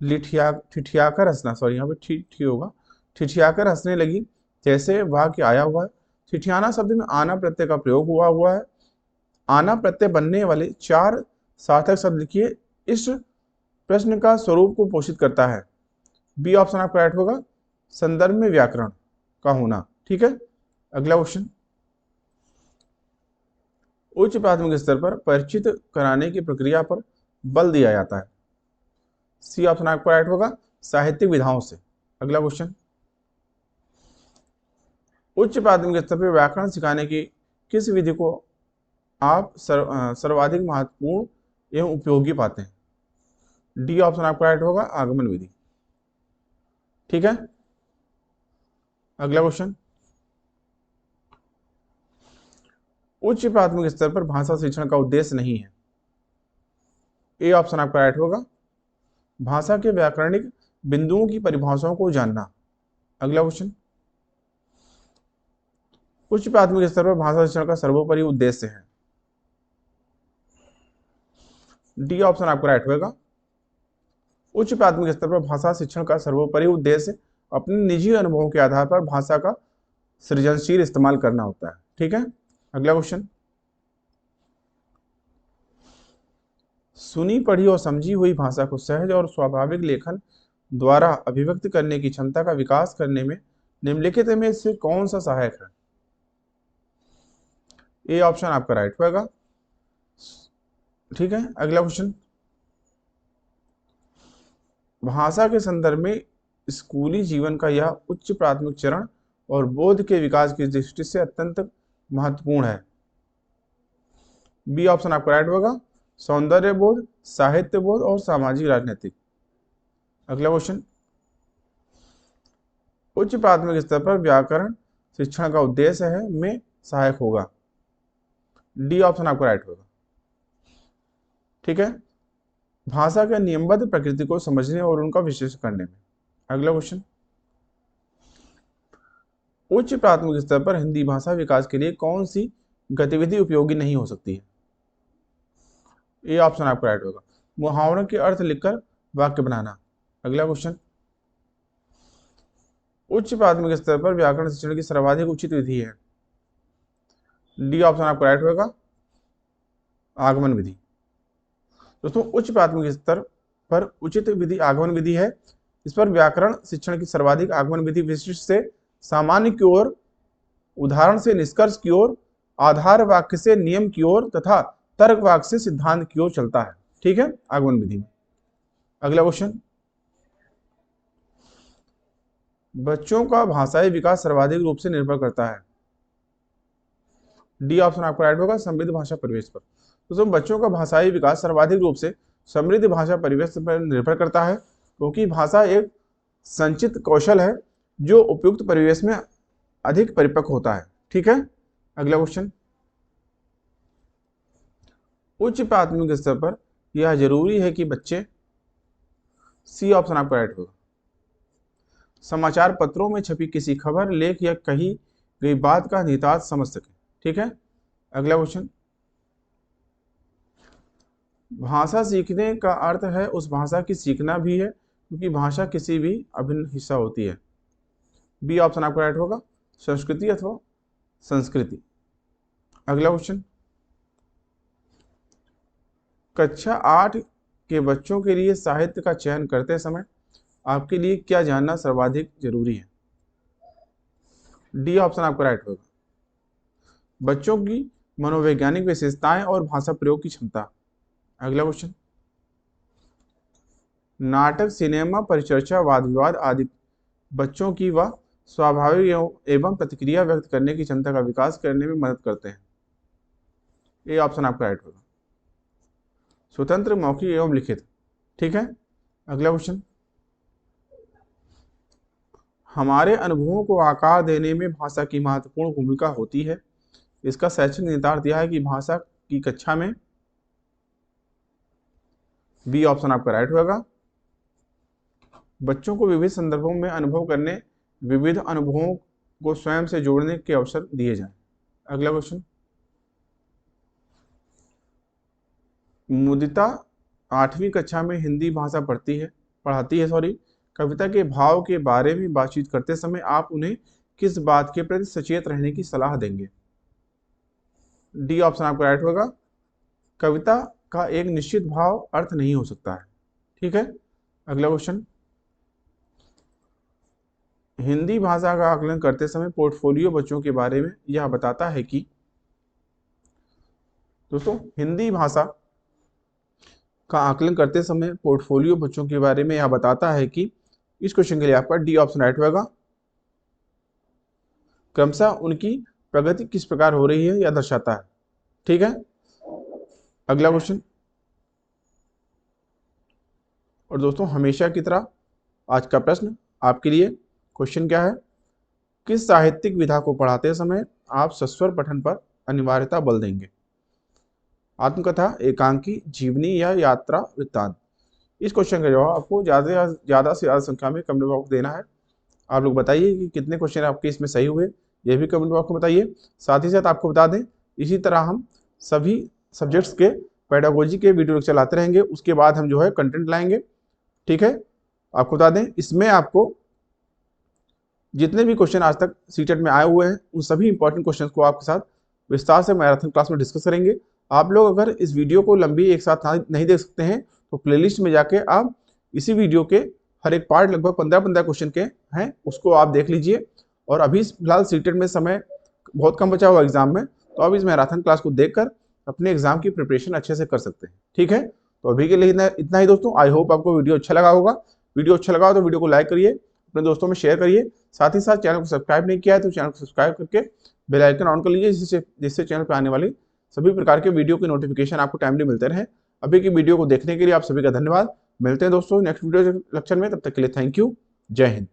S1: ठिठियाकर हंसना, सॉरी यहाँ पे ठीक होगा, ठिठियाकर हंसने लगी जैसे वाक्य आया हुआ है। ठिठियाना शब्द में आना प्रत्यय का प्रयोग हुआ है। आना प्रत्यय बनने वाले 4 सार्थक शब्द लिखिए। इस प्रश्न का स्वरूप को पोषित करता है। बी ऑप्शन आपका राइट होगा, संदर्भ में व्याकरण का होना। ठीक है। अगला क्वेश्चन, उच्च प्राथमिक स्तर पर परिचित कराने की प्रक्रिया पर बल दिया जाता है। सी ऑप्शन आपका राइट होगा, साहित्यिक विधाओं से। अगला क्वेश्चन, उच्च प्राथमिक स्तर पर व्याकरण सिखाने की किस विधि को आप सर्वाधिक महत्वपूर्ण एवं उपयोगी पाते हैं। डी ऑप्शन आपका राइट होगा, आगमन विधि। ठीक है। अगला क्वेश्चन, उच्च प्राथमिक स्तर पर भाषा शिक्षण का उद्देश्य नहीं है। ए ऑप्शन आपका राइट होगा, भाषा के व्याकरणिक बिंदुओं की परिभाषाओं को जानना। अगला क्वेश्चन, उच्च प्राथमिक स्तर पर भाषा शिक्षण का सर्वोपरि उद्देश्य है। डी ऑप्शन आपका राइट होगा, उच्च प्राथमिक स्तर पर भाषा शिक्षण का सर्वोपरि उद्देश्य अपने निजी अनुभवों के आधार पर भाषा का सृजनशील इस्तेमाल करना होता है। ठीक है। अगला क्वेश्चन, सुनी पढ़ी और समझी हुई भाषा को सहज और स्वाभाविक लेखन द्वारा अभिव्यक्त करने की क्षमता का विकास करने में निम्नलिखित में से कौन सा सहायक है। ए ऑप्शन आपका राइट होगा। ठीक है। अगला क्वेश्चन, भाषा के संदर्भ में स्कूली जीवन का यह उच्च प्राथमिक चरण और बोध के विकास की दृष्टि से अत्यंत महत्वपूर्ण है। बी ऑप्शन आपका राइट होगा, सौंदर्य बोध, साहित्य बोध और सामाजिक राजनीतिक। अगला क्वेश्चन, उच्च प्राथमिक स्तर पर व्याकरण शिक्षण का उद्देश्य है में सहायक होगा। डी ऑप्शन आपका राइट होगा। ठीक है। भाषा के नियमबद्ध प्रकृति को समझने और उनका विश्लेषण करने में। अगला क्वेश्चन, उच्च प्राथमिक स्तर पर हिंदी भाषा विकास के लिए कौन सी गतिविधि उपयोगी नहीं हो सकती है। ए ऑप्शन आपका राइट होगा, मुहावरों के अर्थ लिखकर वाक्य बनाना। अगला क्वेश्चन, उच्च प्राथमिक स्तर पर व्याकरण शिक्षण की सर्वाधिक उचित विधि है। डी ऑप्शन आपका राइट होगा, आगमन विधि। दोस्तों, उच्च प्राथमिक स्तर पर उचित विधि आगमन विधि है। इस पर व्याकरण शिक्षण की सर्वाधिक आगमन विधि विशिष्ट से सामान्य की ओर, उदाहरण से निष्कर्ष की ओर, आधार वाक्य से नियम की ओर तथा तर्क वाक्य से सिद्धांत की ओर चलता है। ठीक है, आगमन विधि में। अगला क्वेश्चन, बच्चों का भाषाई विकास सर्वाधिक रूप से निर्भर करता है। डी ऑप्शन आपका राइट होगा, समृद्ध भाषा परिवेश पर। तो बच्चों का भाषाई विकास सर्वाधिक रूप से समृद्ध भाषा परिवेश पर निर्भर करता है, क्योंकि भाषा एक संचित कौशल है जो उपयुक्त परिवेश में अधिक परिपक्व होता है। ठीक है, अगला क्वेश्चन, उच्च प्राथमिक स्तर पर यह जरूरी है कि बच्चे, सी ऑप्शन आपका राइट होगा, समाचार पत्रों में छपी किसी खबर, लेख या कही गई बात का निहितार्थ समझ सके। ठीक है, अगला क्वेश्चन, भाषा सीखने का अर्थ है उस भाषा की सीखना भी है, क्योंकि भाषा किसी भी अभिन्न हिस्सा होती है। बी ऑप्शन आपका राइट होगा, संस्कृति अथवा संस्कृति। अगला क्वेश्चन, कक्षा 8 के बच्चों के लिए साहित्य का चयन करते समय आपके लिए क्या जानना सर्वाधिक जरूरी है। डी ऑप्शन आपका राइट होगा, बच्चों की मनोवैज्ञानिक विशेषताएं और भाषा प्रयोग की क्षमता। अगला क्वेश्चन, नाटक, सिनेमा, परिचर्चा, वाद विवाद आदि बच्चों की वह स्वाभाविक एवं प्रतिक्रिया व्यक्त करने की क्षमता का विकास करने में मदद करते हैं। ये ऑप्शन आपका राइट होगा, स्वतंत्र, मौखिक एवं लिखित। ठीक है, अगला क्वेश्चन, हमारे अनुभवों को आकार देने में भाषा की महत्वपूर्ण भूमिका होती है। इसका शैक्षणिक निहितार्थ यह है कि भाषा की कक्षा में, बी ऑप्शन आपका राइट होगा, बच्चों को विविध संदर्भों में अनुभव करने, विविध अनुभवों को स्वयं से जोड़ने के अवसर दिए जाएं। अगला क्वेश्चन, मुदिता 8वीं कक्षा में हिंदी भाषा पढ़ाती है। कविता के भाव के बारे में बातचीत करते समय आप उन्हें किस बात के प्रति सचेत रहने की सलाह देंगे। डी ऑप्शन आपका राइट होगा, कविता का एक निश्चित भाव अर्थ नहीं हो सकता है। ठीक है, अगला क्वेश्चन, हिंदी भाषा का आकलन करते समय पोर्टफोलियो बच्चों के बारे में यह बताता है कि, दोस्तों हिंदी भाषा का आकलन करते समय पोर्टफोलियो बच्चों के बारे में यह बताता है कि, इस क्वेश्चन के लिए आपका डी ऑप्शन राइट होगा, क्रमशः उनकी प्रगति किस प्रकार हो रही है यह दर्शाता है। ठीक है, अगला क्वेश्चन, और दोस्तों हमेशा की तरह आज का प्रश्न आपके लिए, क्वेश्चन क्या है, किस साहित्यिक विधा को पढ़ाते समय आप सस्वर पठन पर अनिवार्यता बल देंगे। आत्मकथा, एकांकी, जीवनी या यात्रा वृत्तांत। इस क्वेश्चन का जवाब आपको ज्यादा से ज्यादा संख्या में कमेंट बॉक्स देना है। आप लोग बताइए कि कितने क्वेश्चन आपके इसमें सही हुए, ये भी कमेंट बॉक्स में बताइए। साथ ही साथ आपको बता दें, इसी तरह हम सभी सब्जेक्ट्स के पेडागोजी के वीडियो लेक्चर लाते रहेंगे। उसके बाद हम जो है कंटेंट लाएंगे। ठीक है, आपको बता दें, इसमें आपको जितने भी क्वेश्चन आज तक सीटेट में आए हुए हैं उन सभी इंपॉर्टेंट क्वेश्चन को आपके साथ विस्तार से मैराथन क्लास में डिस्कस करेंगे। आप लोग अगर इस वीडियो को लंबी एक साथ नहीं देख सकते हैं तो प्लेलिस्ट में जाके आप इसी वीडियो के हर एक पार्ट लगभग 15 क्वेश्चन के हैं, उसको आप देख लीजिए। और अभी फिलहाल सीटेट में समय बहुत कम बचा हुआ एग्जाम में, तो आप इस मैराथन क्लास को देखकर अपने एग्जाम की प्रिपरेशन अच्छे से कर सकते हैं। ठीक है, तो अभी के लिए इतना ही दोस्तों। आई होप आपको वीडियो अच्छा लगा होगा। वीडियो अच्छा लगा हो तो वीडियो को लाइक करिए, अपने दोस्तों में शेयर करिए। साथ ही साथ चैनल को सब्सक्राइब नहीं किया है तो चैनल को सब्सक्राइब करके बेल आइकन ऑन कर लीजिए, जिससे चैनल पर आने वाली सभी प्रकार के वीडियो के नोटिफिकेशन आपको टाइमली मिलते रहे। अभी की वीडियो को देखने के लिए आप सभी का धन्यवाद। मिलते हैं दोस्तों नेक्स्ट वीडियो लेक्चर में, तब तक के लिए थैंक यू, जय हिंद।